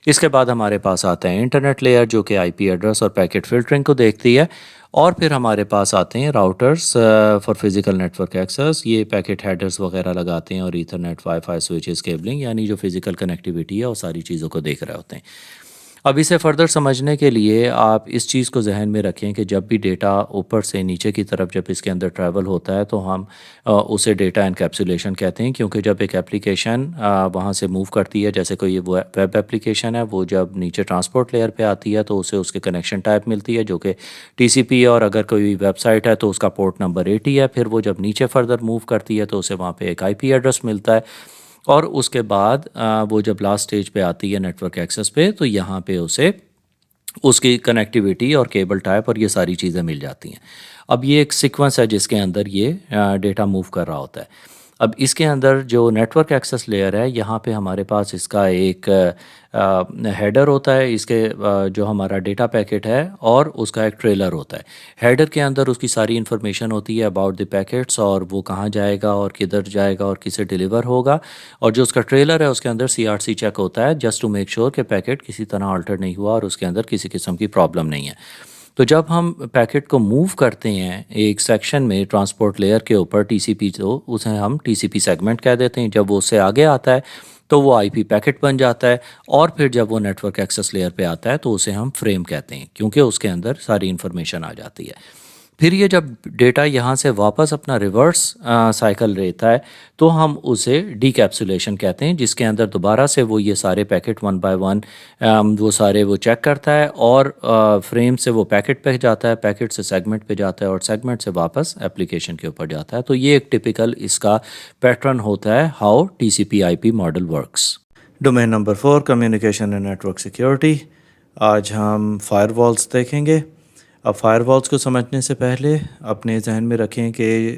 اس کے بعد ہمارے پاس آتا ہے انٹرنیٹ لیئر جو کہ IP ایڈریس اور پیکٹ فلٹرنگ کو دیکھتی ہے. اور پھر ہمارے پاس آتے ہیں routers for physical network access, یہ پیکٹ ہیڈرز وغیرہ لگاتے ہیں, اور Ethernet, wifi switches, cabling, یعنی جو فزیکل کنیکٹیویٹی ہے وہ ساری چیزوں کو دیکھ رہے ہوتے ہیں. اب اسے فردر سمجھنے کے لیے آپ اس چیز کو ذہن میں رکھیں کہ جب بھی ڈیٹا اوپر سے نیچے کی طرف جب اس کے اندر ٹریول ہوتا ہے تو ہم اسے ڈیٹا انکیپسولیشن کہتے ہیں, کیونکہ جب ایک ایپلیکیشن وہاں سے موو کرتی ہے, جیسے کوئی ویب ایپلیکیشن ہے, وہ جب نیچے ٹرانسپورٹ لیئر پہ آتی ہے تو اسے اس کے کنیکشن ٹائپ ملتی ہے جو کہ TCP ہے, اور اگر کوئی ویب سائٹ ہے تو اس کا پورٹ نمبر 80 ہے. پھر وہ جب نیچے فردر موو کرتی ہے تو اسے وہاں پہ ایک IP ایڈریس ملتا ہے, اور اس کے بعد وہ جب لاسٹ سٹیج پہ آتی ہے نیٹ ورک ایکسیس پہ تو یہاں پہ اسے اس کی کنیکٹیویٹی اور کیبل ٹائپ اور یہ ساری چیزیں مل جاتی ہیں. اب یہ ایک سیکوینس ہے جس کے اندر یہ ڈیٹا موو کر رہا ہوتا ہے. اب اس کے اندر جو نیٹ ورک ایکسیس لیئر ہے یہاں پہ ہمارے پاس اس کا ایک ہیڈر ہوتا ہے, اس کے جو ہمارا ڈیٹا پیکٹ ہے, اور اس کا ایک ٹریلر ہوتا ہے. ہیڈر کے اندر اس کی ساری انفارمیشن ہوتی ہے اباؤٹ دی پیکٹس, اور وہ کہاں جائے گا اور کدھر جائے گا اور کسے ڈیلیور ہوگا. اور جو اس کا ٹریلر ہے اس کے اندر CRC چیک ہوتا ہے جسٹ ٹو میک شور کہ پیکٹ کسی طرح آلٹر نہیں ہوا اور اس کے اندر کسی قسم کی پرابلم نہیں ہے. تو جب ہم پیکٹ کو موو کرتے ہیں ایک سیکشن میں ٹرانسپورٹ لیئر کے اوپر TCP, تو اسے ہم TCP سیگمنٹ کہہ دیتے ہیں. جب وہ اس سے آگے آتا ہے تو وہ IP پیکٹ بن جاتا ہے, اور پھر جب وہ نیٹ ورک ایکسیس لیئر پہ آتا ہے تو اسے ہم فریم کہتے ہیں, کیونکہ اس کے اندر ساری انفارمیشن آ جاتی ہے. پھر یہ جب ڈیٹا یہاں سے واپس اپنا ریورس سائیکل لیتا ہے تو ہم اسے ڈی کیپسولیشن کہتے ہیں, جس کے اندر دوبارہ سے وہ یہ سارے پیکٹ 1 بائی 1 وہ سارے وہ چیک کرتا ہے, اور فریم سے وہ پیکٹ پہ جاتا ہے, پیکٹ سے سیگمنٹ پہ جاتا ہے, اور سیگمنٹ سے واپس اپلیکیشن کے اوپر جاتا ہے. تو یہ ایک ٹپیکل اس کا پیٹرن ہوتا ہے how TCP/IP model works. Domain number 4 communication and network security. آج ہم فائر والز دیکھیں گے. اب فائر والز کو سمجھنے سے پہلے اپنے ذہن میں رکھیں کہ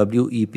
WEP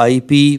IP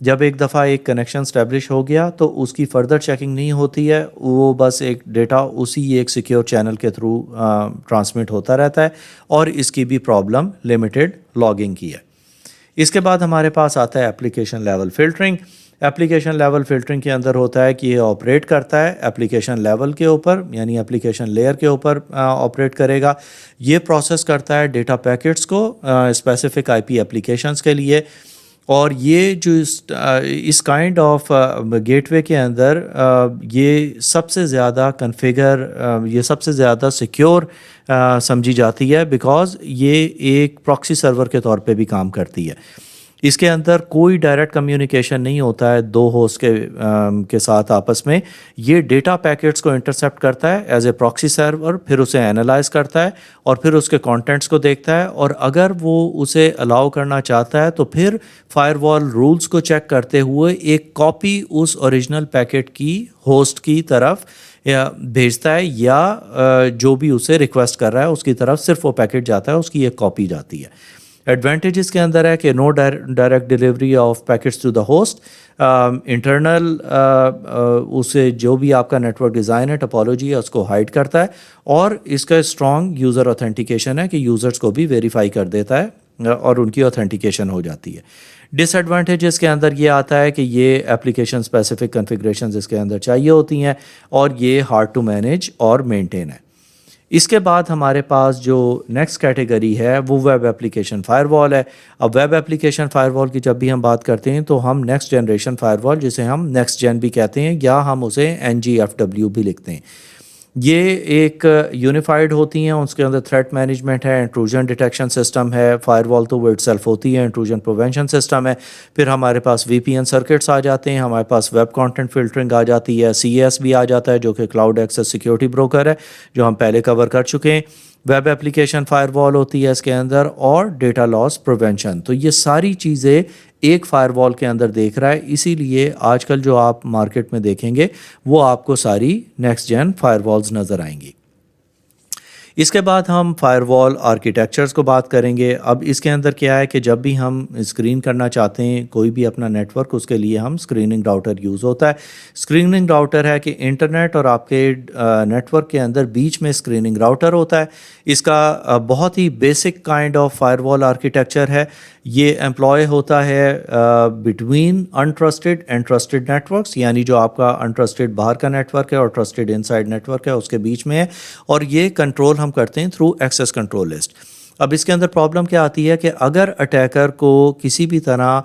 جب ایک دفعہ ایک کنیکشن اسٹیبلش ہو گیا تو اس کی فردر چیکنگ نہیں ہوتی ہے, وہ بس ایک ڈیٹا اسی ایک سیکیور چینل کے تھرو ٹرانسمٹ ہوتا رہتا ہے, اور اس کی بھی پرابلم لمیٹڈ لاگنگ کی ہے. اس کے بعد ہمارے پاس آتا ہے application level filtering. Application level filtering کے اندر ہوتا ہے کہ یہ آپریٹ کرتا ہے اپلیکیشن لیول کے اوپر, یعنی اپلیکیشن لیئر کے اوپر آپریٹ کرے گا. یہ پروسیس کرتا ہے ڈیٹا پیکٹس کو اسپیسیفک آئی پی اپلیکیشنز کے لیے, اور یہ جو اس کائنڈ آف گیٹ وے کے اندر یہ سب سے زیادہ یہ سب سے زیادہ سیکیور سمجھی جاتی ہے, بیکاز یہ ایک پراکسی سرور کے طور پہ بھی کام کرتی ہے. اس کے اندر کوئی ڈائریکٹ کمیونیکیشن نہیں ہوتا ہے دو ہوسٹ کے ساتھ آپس میں. یہ ڈیٹا پیکٹس کو انٹرسیپٹ کرتا ہے ایز اے پراکسی سرور, پھر اسے اینالائز کرتا ہے اور پھر اس کے کانٹینٹس کو دیکھتا ہے, اور اگر وہ اسے الاؤ کرنا چاہتا ہے تو پھر فائر وال رولز کو چیک کرتے ہوئے ایک کاپی اس اوریجنل پیکٹ کی ہوسٹ کی طرف بھیجتا ہے, یا جو بھی اسے ریکویسٹ کر رہا ہے اس کی طرف صرف وہ پیکٹ جاتا ہے, اس کی ایک کاپی جاتی ہے. ایڈوانٹیجز کے اندر ہے کہ no direct delivery of packets to the host, internal اسے جو بھی آپ کا نیٹ ورک ڈیزائن ہے, ٹپالوجی ہے, اس کو ہائڈ کرتا ہے, اور اس کا اسٹرانگ یوزر اوتھینٹیکیشن ہے کہ یوزرز کو بھی ویریفائی کر دیتا ہے اور ان کی اوتھینٹیکیشن ہو جاتی ہے. ڈس ایڈوانٹیجز کے اندر یہ آتا ہے کہ یہ اپلیکیشن اسپیسیفک کنفیگریشنز اس کے اندر چاہیے ہوتی ہیں, اور یہ ہارڈ ٹو مینیج اور مینٹین ہے. اس کے بعد ہمارے پاس جو نیکسٹ کیٹیگری ہے وہ ویب اپلیکیشن فائر وال ہے. اب ویب اپلیکیشن فائر وال کی جب بھی ہم بات کرتے ہیں تو ہم نیکسٹ جنریشن فائر وال, جسے ہم نیکسٹ جن بھی کہتے ہیں, یا ہم اسے NGFW بھی لکھتے ہیں, یہ ایک یونیفائڈ ہوتی ہیں. اس کے اندر تھریٹ مینجمنٹ ہے, انٹروژن ڈیٹیکشن سسٹم ہے. فائر وال تو وہ اٹ سیلف ہوتی ہے, انٹروژن پریونشن سسٹم ہے. پھر ہمارے پاس VPN سرکٹس آ جاتے ہیں, ہمارے پاس ویب کانٹینٹ فلٹرنگ آ جاتی ہے, CAS بھی آ جاتا ہے جو کہ کلاؤڈ ایکسیس سیکیورٹی بروکر ہے, جو ہم پہلے کور کر چکے ہیں. ویب اپلیکیشن فائر وال ہوتی ہے اس کے اندر, اور ڈیٹا لاس پریونشن. تو یہ ساری چیزیں ایک فائر وال کے اندر دیکھ رہا ہے, اسی لیے آج کل جو آپ مارکیٹ میں دیکھیں گے وہ آپ کو ساری نیکسٹ جن فائر والز نظر آئیں گی. اس کے بعد ہم فائر وال آرکیٹیکچرز کو بات کریں گے. اب اس کے اندر کیا ہے کہ جب بھی ہم اسکرین کرنا چاہتے ہیں کوئی بھی اپنا نیٹ ورک, اس کے لیے ہم اسکریننگ راؤٹر یوز ہوتا ہے. اسکریننگ راؤٹر ہے کہ انٹرنیٹ اور آپ کے نیٹ ورک کے اندر بیچ میں اسکریننگ راؤٹر ہوتا ہے. اس کا بہت ہی basic kind of firewall architecture ہے. یہ امپلوائے ہوتا ہے between untrusted and trusted networks, یعنی جو آپ کا انٹرسٹڈ باہر کا نیٹ ورک ہے اور ٹرسٹڈ انسائڈ نیٹ ورک ہے اس کے بیچ میں ہے, اور یہ کنٹرول ہم کرتے ہیں تھرو ایکسیس کنٹرول لسٹ. اب اس کے اندر پرابلم کیا آتی ہے کہ اگر اٹیکر کو کسی بھی طرح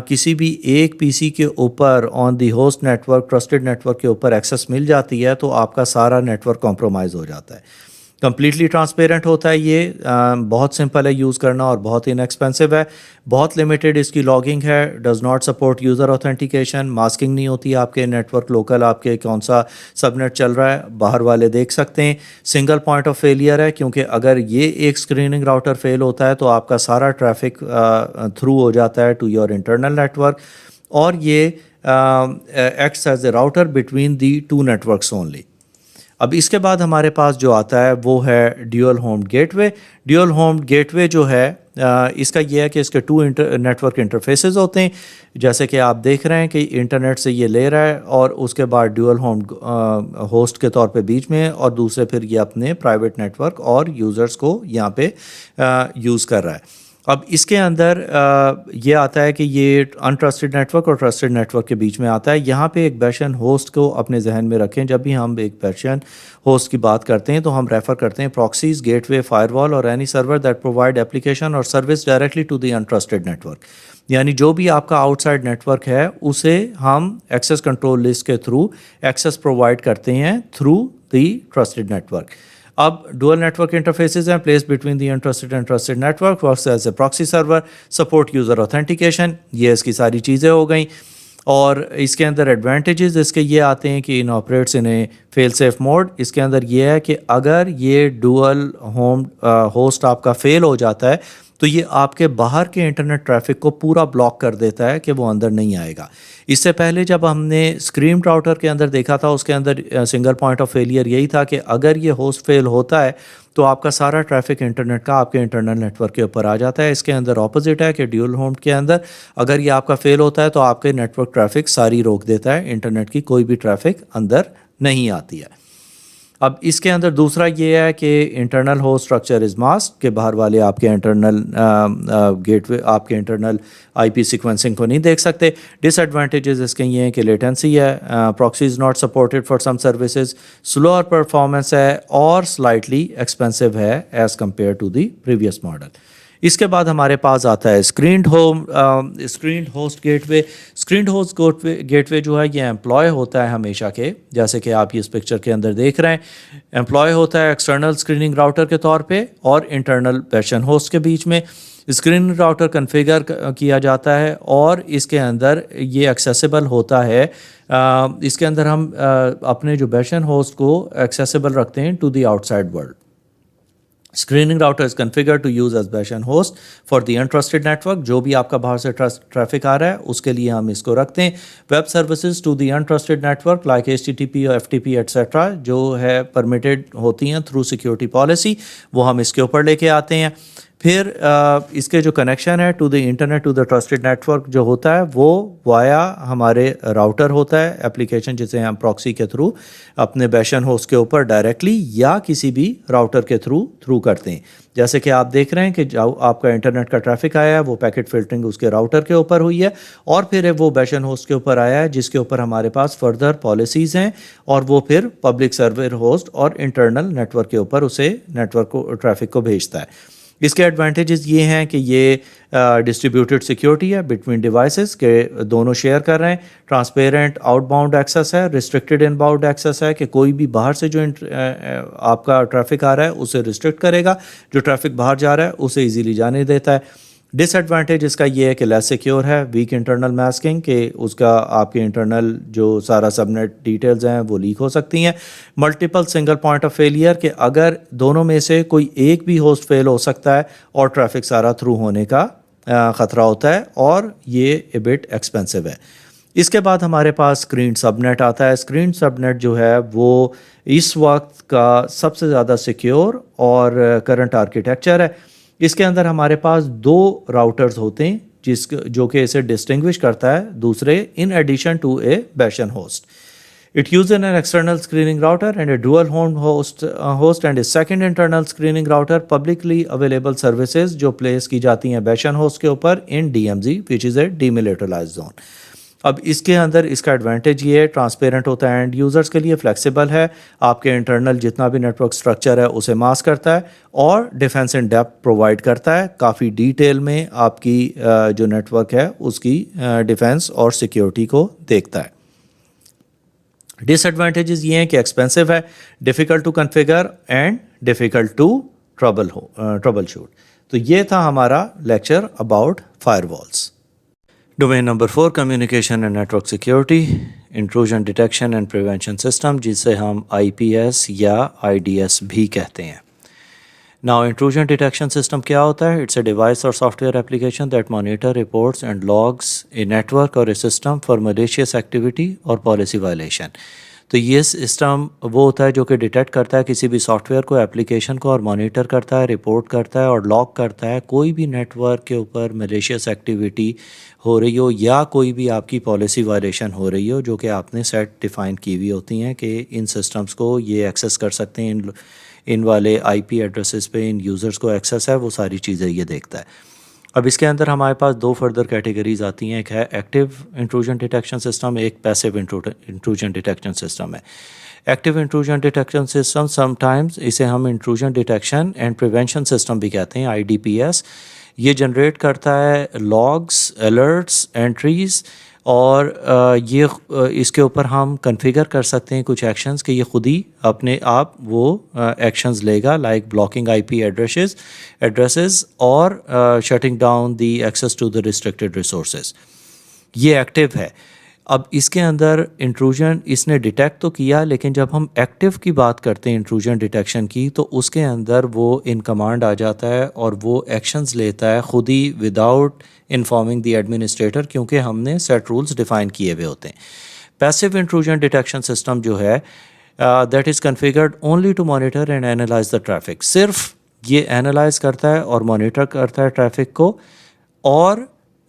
کسی بھی ایک PC کے اوپر on the host network, trusted network کے اوپر ایکسیس مل جاتی ہے تو آپ کا سارا نیٹ ورک کمپرومائز ہو جاتا ہے. کمپلیٹلی ٹرانسپیرنٹ ہوتا ہے, یہ بہت سمپل ہے یوز کرنا اور بہت انیکسپینسو ہے. بہت لمیٹڈ اس کی لاگنگ ہے, does not support user authentication, masking نہیں ہوتی آپ کے نیٹ ورک لوکل آپ کے کون سا سب نیٹ چل رہا ہے باہر والے دیکھ سکتے ہیں. سنگل پوائنٹ آف فیلئر ہے, کیونکہ اگر یہ ایک اسکریننگ راؤٹر فیل ہوتا ہے تو آپ کا سارا ٹریفک تھرو ہو جاتا ہے to your internal network, اور یہ acts as a router between the two networks only. اب اس کے بعد ہمارے پاس جو آتا ہے وہ ہے ڈیول ہومڈ گیٹ وے. ڈیول ہومڈ گیٹ وے جو ہے اس کا یہ ہے کہ اس کے 2 نیٹ ورک انٹرفیسز ہوتے ہیں, جیسے کہ آپ دیکھ رہے ہیں کہ انٹرنیٹ سے یہ لے رہا ہے اور اس کے بعد ڈیول ہومڈ ہوسٹ کے طور پہ بیچ میں, اور دوسرے پھر یہ اپنے پرائیویٹ نیٹ ورک اور یوزرز کو یہاں پہ یوز کر رہا ہے. اب اس کے اندر یہ آتا ہے کہ یہ انٹرسٹڈ نیٹ ورک اور ٹرسٹڈ نیٹ ورک کے بیچ میں آتا ہے. یہاں پہ ایک بیشن ہوسٹ کو اپنے ذہن میں رکھیں, جب بھی ہم ایک بیشن ہوسٹ کی بات کرتے ہیں تو ہم ریفر کرتے ہیں پراکسیز, گیٹ وے, فائر وال اور any server that provide application اور service directly to the untrusted network. یعنی جو بھی آپ کا آؤٹ سائڈ نیٹ ورک ہے اسے ہم ایکسیس کنٹرول لسٹ کے تھرو ایکسیس پرووائڈ کرتے ہیں through the trusted network. اب ڈوئل نیٹ ورک انٹرفیسز ہیں, place between the untrusted and trusted network, works as a proxy server, support user authentication. یہ اس کی ساری چیزیں ہو گئیں. اور اس کے اندر ایڈوانٹیجز اس کے یہ آتے ہیں کہ ان operates in a fail safe mode. اس کے اندر یہ ہے کہ اگر یہ ڈوئل ہوسٹ آپ کا فیل ہو جاتا ہے تو یہ آپ کے باہر کے انٹرنیٹ ٹریفک کو پورا بلاک کر دیتا ہے کہ وہ اندر نہیں آئے گا. اس سے پہلے جب ہم نے اسکرین راؤٹر کے اندر دیکھا تھا اس کے اندر سنگل پوائنٹ آف فیلئر یہی تھا کہ اگر یہ ہوسٹ فیل ہوتا ہے تو آپ کا سارا ٹریفک انٹرنیٹ کا آپ کے انٹرنل نیٹ ورک کے اوپر آ جاتا ہے. اس کے اندر اپوزٹ ہے کہ ڈیول ہوسٹ کے اندر اگر یہ آپ کا فیل ہوتا ہے تو آپ کے نیٹ ورک ٹریفک ساری روک دیتا ہے, انٹرنیٹ کی کوئی بھی ٹریفک اندر نہیں آتی ہے. اب اس کے اندر دوسرا یہ ہے کہ internal host structure is mask کہ باہر والے آپ کے انٹرنل گیٹ وے آپ کے انٹرنل آئی پی سیکوینسنگ کو نہیں دیکھ سکتے. ڈس ایڈوانٹیجز اس کے یہ ہیں کہ لیٹنسی ہے, proxy is not supported for some services, slower performance ہے اور سلائٹلی ایکسپینسو ہے as compare to the previous model. اس کے بعد ہمارے پاس آتا ہے screened host gateway. Screened host gateway جو ہے یہ امپلائی ہوتا ہے ہمیشہ کے, جیسے کہ آپ اس پکچر کے اندر دیکھ رہے ہیں, امپلائی ہوتا ہے ایکسٹرنل اسکریننگ راؤٹر کے طور پہ اور انٹرنل بیشن ہوسٹ کے بیچ میں. اسکریننگ راؤٹر کنفیگر کیا جاتا ہے اور اس کے اندر یہ ایکسیسیبل ہوتا ہے, اس کے اندر ہم اپنے جو بیشن ہوسٹ کو ایکسیسیبل رکھتے ہیں to the outside world. Screening router is configured to use as bastion host for the untrusted network. جو بھی آپ کا باہر سے ٹریفک آ رہا ہے اس کے لیے ہم اس کو رکھتے ہیں. Web services to the untrusted network like HTTP اور FTP ایٹسٹرا جو ہے پرمیٹڈ ہوتی ہیں تھرو سیکیورٹی پالیسی, وہ ہم اس کے اوپر لے کے آتے ہیں. پھر اس کے جو کنیکشن ہے to the internet to the trusted network جو ہوتا ہے وہ وایا ہمارے راؤٹر ہوتا ہے, اپلیکیشن جسے ہم پراکسی کے تھرو اپنے بیشن ہوسٹ کے اوپر ڈائریکٹلی یا کسی بھی راؤٹر کے تھرو کرتے ہیں. جیسے کہ آپ دیکھ رہے ہیں کہ جو آپ کا انٹرنیٹ کا ٹریفک آیا ہے وہ پیکٹ فلٹرنگ اس کے راؤٹر کے اوپر ہوئی ہے اور پھر وہ بیشن ہوسٹ کے اوپر آیا ہے جس کے اوپر ہمارے پاس فردر پالیسیز ہیں اور وہ پھر پبلک سرور ہوسٹ اور انٹرنل نیٹ ورک کے اوپر اسے نیٹ ورک کو ٹریفک کو بھیجتا ہے. اس کے ایڈوانٹیجز یہ ہیں کہ یہ ڈسٹریبیوٹیڈ سیکیورٹی ہے بٹوین ڈیوائسز کہ دونوں شیئر کر رہے ہیں, ٹرانسپیرنٹ آؤٹ باؤنڈ ایکسیس ہے, ریسٹرکٹیڈ ان باؤنڈ ایکسیس ہے کہ کوئی بھی باہر سے جو آپ کا ٹریفک آ رہا ہے اسے ریسٹرکٹ کرے گا, جو ٹریفک باہر جا رہا ہے اسے ایزیلی جانے دیتا ہے. ڈس ایڈوانٹیج اس کا یہ ہے کہ لیس سیکیور ہے, ویک انٹرنل ماسکنگ کہ اس کا آپ کے انٹرنل جو سارا سب نیٹ ڈیٹیلز ہیں وہ لیک ہو سکتی ہیں. Multiple single point of failure کہ اگر دونوں میں سے کوئی ایک بھی ہوسٹ فیل ہو سکتا ہے اور ٹریفک سارا تھرو ہونے کا خطرہ ہوتا ہے اور یہ اے بٹ ایکسپینسو ہے. اس کے بعد ہمارے پاس اسکرین سب نیٹ آتا ہے. اسکرین سب نیٹ جو ہے وہ اس وقت کا سب سے زیادہ سیکیور اور کرنٹ آرکیٹیکچر ہے. اس کے اندر ہمارے پاس 2 راؤٹرز ہوتے ہیں جو کہ اسے ڈسٹنگوش کرتا ہے دوسرے in addition to a bastion host. It use an external screening router and a dual home host and a second internal screening router. Publicly available services جو پلیس کی جاتی ہیں بیشن ہوسٹ کے اوپر ان DMZ وچ از اے ڈیمیلیٹرلائزڈ زون. اب اس کے اندر اس کا ایڈوانٹیج یہ ہے ٹرانسپیرنٹ ہوتا ہے اینڈ یوزرز کے لیے, فلیکسیبل ہے, آپ کے انٹرنل جتنا بھی نیٹ ورک اسٹرکچر ہے اسے ماسک کرتا ہے اور ڈیفینس ان ڈیپتھ پرووائڈ کرتا ہے. کافی ڈیٹیل میں آپ کی جو نیٹ ورک ہے اس کی ڈیفینس اور سیکیورٹی کو دیکھتا ہے. ڈس ایڈوانٹیجز یہ ہیں کہ ایکسپینسو ہے, difficult to configure and difficult to troubleshoot. تو یہ تھا ہمارا lecture about firewalls. Domain number 4 communication and network security, intrusion detection and prevention system جسے ہم IPS یا IDS بھی کہتے ہیں. Now intrusion detection system کیا ہوتا ہے؟ It's a device or software application that monitor, reports and logs a network or a system for malicious activity or policy violation. تو یہ سسٹم وہ ہوتا ہے جو کہ ڈیٹیکٹ کرتا ہے کسی بھی سافٹ ویئر کو, اپلیکیشن کو, اور مانیٹر کرتا ہے, رپورٹ کرتا ہے اور لاگ کرتا ہے کوئی بھی نیٹ ورک کے اوپر میلیشیس ایکٹیویٹی ہو رہی ہو یا کوئی بھی آپ کی پالیسی وائلیشن ہو رہی ہو جو کہ آپ نے سیٹ ڈیفائن کی ہوئی ہوتی ہیں کہ ان سسٹمز کو یہ ایکسیس کر سکتے ہیں, ان والے IP ایڈریسز پہ ان یوزرز کو ایکسیس ہے, وہ ساری چیزیں یہ دیکھتا ہے. اب اس کے اندر ہمارے پاس 2 فردر کیٹیگریز آتی ہیں, ایک ہے ایکٹیو انٹروژن ڈیٹیکشن سسٹم, ایک پیسیو انٹروژن ڈیٹیکشن سسٹم ہے. Active intrusion detection system some times اسے ہم intrusion detection and prevention system بھی کہتے ہیں, IDPS. یہ جنریٹ کرتا ہے لاگس, الرٹس, انٹریز اور یہ اس کے اوپر ہم کنفیگر کر سکتے ہیں کچھ ایکشنز کہ یہ خود ہی اپنے آپ وہ ایکشنز لے گا, لائک بلاکنگ IP ایڈریسز اور shutting down the access to the restricted resources. یہ ایکٹیو ہے. اب اس کے اندر انٹروژن اس نے ڈیٹیکٹ تو کیا، لیکن جب ہم ایکٹیو کی بات کرتے ہیں انٹروژن ڈیٹیکشن کی، تو اس کے اندر وہ ان کمانڈ آ جاتا ہے اور وہ ایکشنز لیتا ہے خود ہی وداؤٹ انفارمنگ دی ایڈمنسٹریٹر، کیونکہ ہم نے سیٹ رولز ڈیفائن کیے ہوئے ہوتے ہیں۔ پیسیو انٹروژن ڈیٹیکشن سسٹم جو ہے that is configured only to monitor and analyse the traffic, صرف یہ اینالائز کرتا ہے اور مانیٹر کرتا ہے ٹریفک کو، اور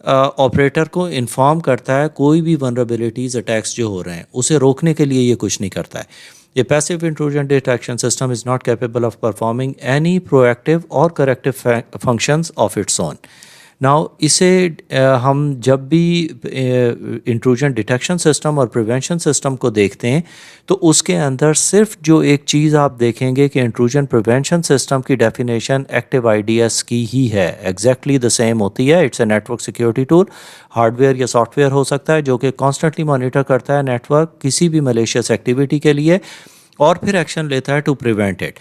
آپریٹر کو انفارم کرتا ہے کوئی بھی ونربلٹیز اٹیکس جو ہو رہے ہیں اسے روکنے کے لیے یہ کچھ نہیں کرتا ہے۔ یہ passive intrusion detection system is not capable of performing any proactive or corrective functions of its own. Now اسے ہم جب بھی انٹروژن ڈیٹیکشن سسٹم اور پریونشن سسٹم کو دیکھتے ہیں تو اس کے اندر صرف جو ایک چیز آپ دیکھیں گے کہ انٹروژن پریونشن سسٹم کی definition active I D S کی ہی ہے، ایگزیکٹلی دا سیم ہوتی ہے۔ It's a network security tool, hardware یا سافٹ ویئر ہو سکتا ہے جو کہ کانسٹنٹلی مانیٹر کرتا ہے نیٹ ورک کسی بھی ملیشیس ایکٹیویٹی کے لیے، اور پھر ایکشن لیتا ہے to prevent it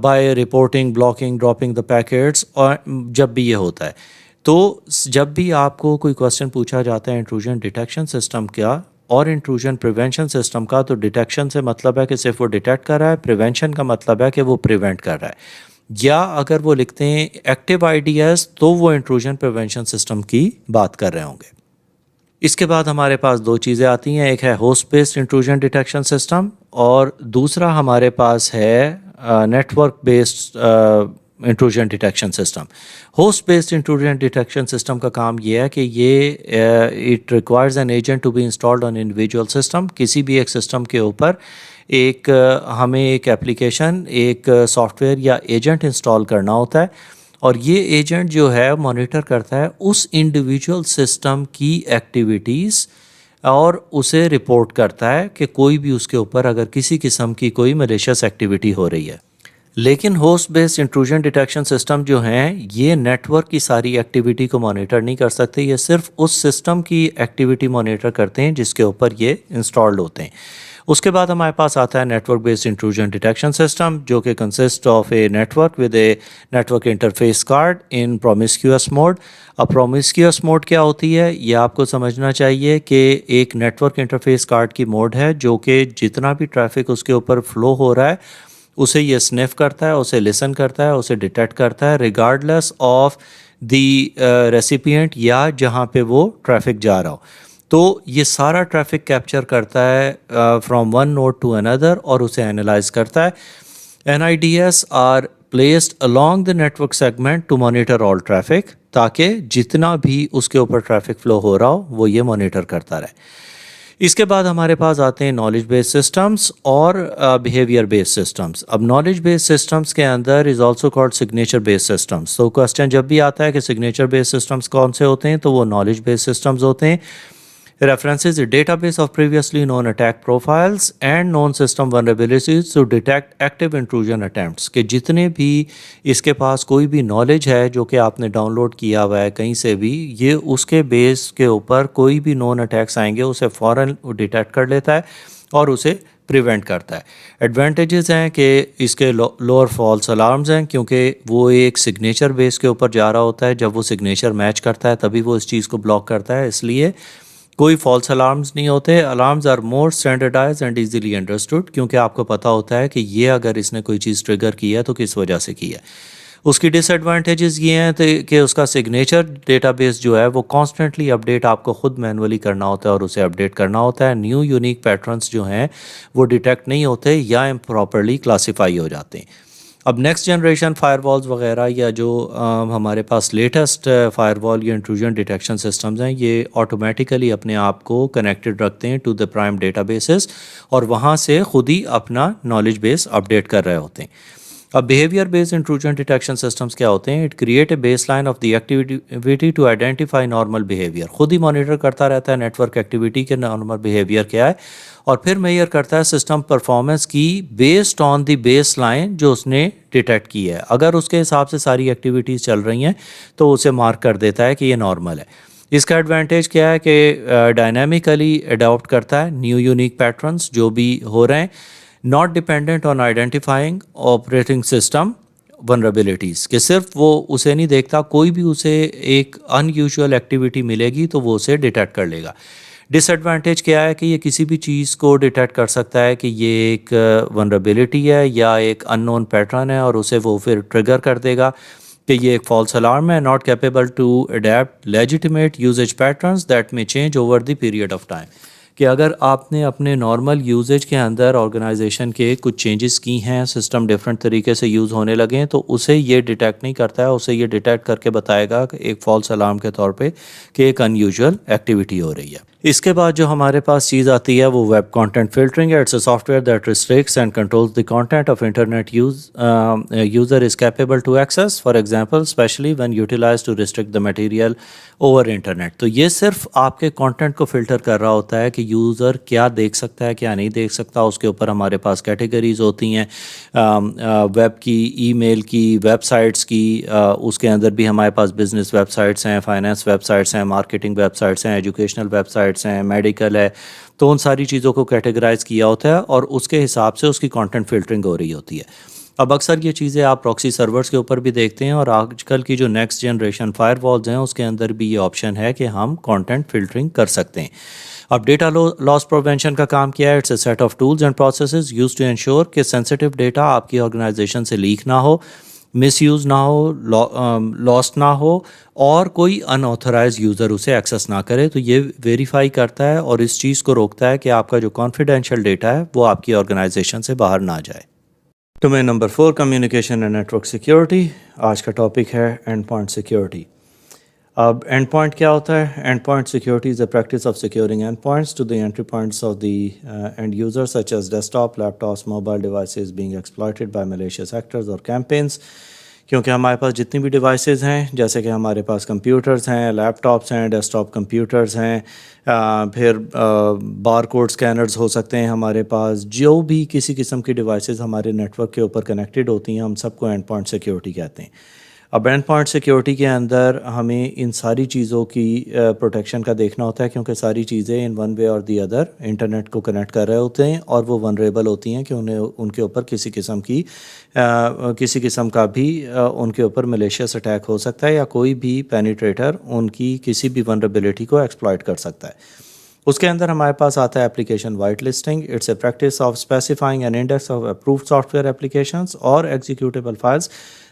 by reporting, blocking, dropping the packets, اور جب بھی یہ ہوتا ہے۔ تو جب بھی آپ کو کوئی کوسچن پوچھا جاتا ہے انٹروژن ڈیٹیکشن سسٹم کا اور انٹروژن پریونشن سسٹم کا، تو ڈیٹیکشن سے مطلب ہے کہ صرف وہ ڈیٹیکٹ کر رہا ہے، پریونشن کا مطلب ہے کہ وہ پریونٹ کر رہا ہے، یا اگر وہ لکھتے ہیں ایکٹیو آئی ڈی ایس تو وہ انٹروژن پریونشن سسٹم کی بات کر رہے ہوں گے۔ اس کے بعد ہمارے پاس دو چیزیں آتی ہیں، ایک ہے host based intrusion detection system اور دوسرا ہمارے پاس ہے network based intrusion detection system. Host based intrusion detection system کا کام یہ ہے کہ یہ it requires an agent to be installed on individual system, کسی بھی ایک سسٹم کے اوپر ہمیں ایک ایپلیکیشن، ایک سافٹ ویئر یا ایجنٹ انسٹال کرنا ہوتا ہے، اور یہ ایجنٹ جو ہے مانیٹر کرتا ہے اس انڈیویجول سسٹم کی ایکٹیویٹیز اور اسے رپورٹ کرتا ہے کہ کوئی بھی اس کے اوپر اگر کسی قسم کی کوئی ملیشیس ایکٹیویٹی ہو رہی ہے۔ لیکن host based intrusion detection system جو ہیں یہ نیٹ ورک کی ساری ایکٹیویٹی کو مانیٹر نہیں کر سکتے، یہ صرف اس سسٹم کی ایکٹیویٹی مانیٹر کرتے ہیں جس کے اوپر یہ انسٹالڈ ہوتے ہیں۔ اس کے بعد ہمارے پاس آتا ہے network based intrusion detection system, جو کہ consist of a network with a network interface card in promiscuous mode. اب پرومسکیوس موڈ کیا ہوتی ہے یہ آپ کو سمجھنا چاہیے کہ ایک نیٹ ورک انٹرفیس کارڈ کی موڈ ہے جو کہ جتنا بھی ٹریفک اس کے اوپر فلو ہو رہا ہے اسے یہ سنیف کرتا ہے، اسے لسن کرتا ہے، اسے ڈیٹیکٹ کرتا ہے ریگارڈلیس آف دی ریسیپینٹ یا جہاں پہ وہ ٹریفک جا رہا ہو۔ تو یہ سارا ٹریفک کیپچر کرتا ہے فرام ون نوڈ ٹو اندر اور اسے اینالائز کرتا ہے۔ NIDS are placed along the network segment to monitor all traffic، تاکہ جتنا بھی اس کے اوپر ٹریفک فلو ہو رہا ہو وہ یہ مانیٹر کرتا رہے۔ اس کے بعد ہمارے پاس آتے ہیں نالج بیس سسٹمز اور بیہیویئر بیس سسٹمز۔ اب نالج بیس سسٹمز کے اندر is also called signature base systems. تو کوسچن جب بھی آتا ہے کہ سگنیچر بیس سسٹمز کون سے ہوتے ہیں تو وہ نالج بیس سسٹمز ہوتے ہیں۔ References a database of previously known attack profiles and known system vulnerabilities to detect active intrusion attempts، کہ جتنے بھی اس کے پاس کوئی بھی نالج ہے جو کہ آپ نے ڈاؤن لوڈ کیا ہوا ہے کہیں سے بھی، یہ اس کے بیس کے اوپر کوئی بھی نون اٹیکس آئیں گے اسے فوراً ڈیٹیکٹ کر لیتا ہے اور اسے پریونٹ کرتا ہے۔ ایڈوانٹیجز ہیں کہ اس کے لوور فالس الارمز ہیں، کیونکہ وہ ایک سگنیچر بیس کے اوپر جا رہا ہوتا ہے، جب وہ سگنیچر میچ کرتا ہے تبھی وہ اس چیز کو بلاک کرتا ہے، اس لیے کوئی فالس الارمز نہیں ہوتے۔ Alarms are more standardise and easily understood, کیونکہ آپ کو پتہ ہوتا ہے کہ یہ اگر اس نے کوئی چیز ٹریگر کی ہے تو کس وجہ سے کی ہے۔ اس کی ڈس ایڈوانٹیجز یہ ہیں کہ اس کا سگنیچر ڈیٹا بیس جو ہے وہ کانسٹنٹلی اپڈیٹ آپ کو خود مینولی کرنا ہوتا ہے اور اسے اپڈیٹ کرنا ہوتا ہے۔ نیو یونیک پیٹرنس جو ہیں وہ ڈیٹیکٹ نہیں ہوتے یا امپراپرلی کلاسیفائی ہو جاتے ہیں۔ اب نیکسٹ جنریشن فائر والز وغیرہ یا جو ہمارے پاس لیٹسٹ فائر وال یا انٹروژن ڈیٹیکشن سسٹمز ہیں، یہ آٹومیٹیکلی اپنے آپ کو کنیکٹڈ رکھتے ہیں to the prime databases اور وہاں سے خود ہی اپنا نالج بیس اپڈیٹ کر رہے ہوتے ہیں۔ اب behaviour based intrusion detection systems کیا ہوتے ہیں؟ It create a baseline of the activity to identify normal behaviour, خود ہی مانیٹر کرتا رہتا ہے نیٹ ورک ایکٹیویٹی کے نارمل بیہیویئر کیا ہے، اور پھر میئر کرتا ہے سسٹم پرفارمنس کی based on the baseline جو اس نے ڈیٹیکٹ کی ہے۔ اگر اس کے حساب سے ساری ایکٹیویٹیز چل رہی ہیں تو اسے مارک کر دیتا ہے کہ یہ نارمل ہے۔ اس کا ایڈوانٹیج کیا ہے کہ ڈائنامیکلی اڈاپٹ کرتا ہے نیو یونیک پیٹرنس جو بھی ہو رہے ہیں، not dependent on identifying operating system vulnerabilities, کہ صرف وہ اسے نہیں دیکھتا، کوئی بھی اسے ایک ان یوزول ایکٹیویٹی ملے گی تو وہ اسے ڈیٹیکٹ کر لے گا۔ ڈس ایڈوانٹیج کیا ہے کہ یہ کسی بھی چیز کو ڈیٹیکٹ کر سکتا ہے کہ یہ ایک ونربلٹی ہے یا ایک ان نون پیٹرن ہے، اور اسے وہ پھر ٹریگر کر دے گا کہ یہ ایک فالس الارم ہے. Not capable to adapt legitimate usage patterns that may change over the period of time. کہ اگر آپ نے اپنے نارمل یوزیج کے اندر آرگنائزیشن کے کچھ چینجز کی ہیں، سسٹم ڈفرینٹ طریقے سے یوز ہونے لگے ہیں، تو اسے یہ ڈیٹیکٹ نہیں کرتا ہے، اسے یہ ڈیٹیکٹ کر کے بتائے گا کہ ایک فالس الارم کے طور پہ کہ ایک ان یوزول ایکٹیویٹی ہو رہی ہے. اس کے بعد جو ہمارے پاس چیز آتی ہے وہ ویب کانٹینٹ فلٹرنگ ہے. It's a software that restricts and controls the content of internet user is capable to access, for example especially when utilize to restrict the material over internet. تو یہ صرف آپ کے content کو filter کر رہا ہوتا ہے کہ یوزر کیا دیکھ سکتا ہے کیا نہیں دیکھ سکتا. اس کے اوپر ہمارے پاس کیٹیگریز ہوتی ہیں ویب کی، ای میل کی، ویب سائٹس کی. اس کے اندر بھی ہمارے پاس بزنس ویب سائٹس ہیں، فائنینس ویب سائٹس ہیں، مارکیٹنگ ویب سائٹس ہیں، ایجوکیشنل ویب سائٹس ہیں، میڈیکل ہے. تو ان ساری چیزوں کو کیٹیگرائز کیا ہوتا ہے اور اس کے حساب سے اس کی کانٹینٹ فلٹرنگ ہو رہی ہوتی ہے. اب اکثر یہ چیزیں آپ پراکسی سرورز کے اوپر بھی دیکھتے ہیں، اور آج کل کی جو نیکسٹ جنریشن فائر والز ہیں اس کے اندر بھی یہ آپشن ہے کہ ہم کانٹینٹ فلٹرنگ کر سکتے ہیں. اب ڈیٹا لاس پروینشن کا کام کیا ہے؟ It's a set of tools and processes use to ensure کہ سینسٹیو ڈیٹا آپ کی آرگنائزیشن سے لیک نہ ہو، مس یوز نہ ہو، لاسٹ نہ ہو، اور کوئی ان آتھورائز یوزر اسے ایکسیس نہ کرے. تو یہ ویریفائی کرتا ہے اور اس چیز کو روکتا ہے کہ آپ کا جو کانفیڈینشیل ڈیٹا ہے وہ آپ کی آرگنائزیشن سے باہر نہ جائے. Domain number 4 communication and network security. آج کا ٹاپک ہے اینڈ پوائنٹ سیکیورٹی. اب اینڈ پوائنٹ کیا ہوتا ہے؟ Endpoint security is a practice of securing endpoints to the entry points of the end user such as desktop, laptops, mobile devices being exploited by malicious actors اور campaigns. کیونکہ ہمارے پاس جتنی بھی devices ہیں، جیسے کہ ہمارے پاس computers ہیں، لیپ ٹاپس ہیں، ڈیسک ٹاپ کمپیوٹرز ہیں، پھر بار کوڈ اسکینرز ہو سکتے ہیں ہمارے پاس، جو بھی کسی قسم کی ڈیوائسز ہمارے نیٹ ورک کے اوپر کنیکٹڈ ہوتی ہیں، ہم سب کو اینڈ پوائنٹ سیکیورٹی کہتے ہیں. اب اینڈ پوائنٹ سیکیورٹی کے اندر ہمیں ان ساری چیزوں کی پروٹیکشن کا دیکھنا ہوتا ہے، کیونکہ ساری چیزیں ان ون وے اور دی ادر انٹرنیٹ کو کنیکٹ کر رہے ہوتے ہیں، اور وہ ونریبل ہوتی ہیں کہ انہیں ان کے اوپر کسی قسم کا بھی ان کے اوپر میلیشیس اٹیک ہو سکتا ہے، یا کوئی بھی پینیٹریٹر ان کی کسی بھی ونریبلٹی کو ایکسپلائٹ کر سکتا ہے. اس کے اندر ہمارے پاس آتا ہے application whitelisting. It's a practice of specifying an index of approved software applications اور executable files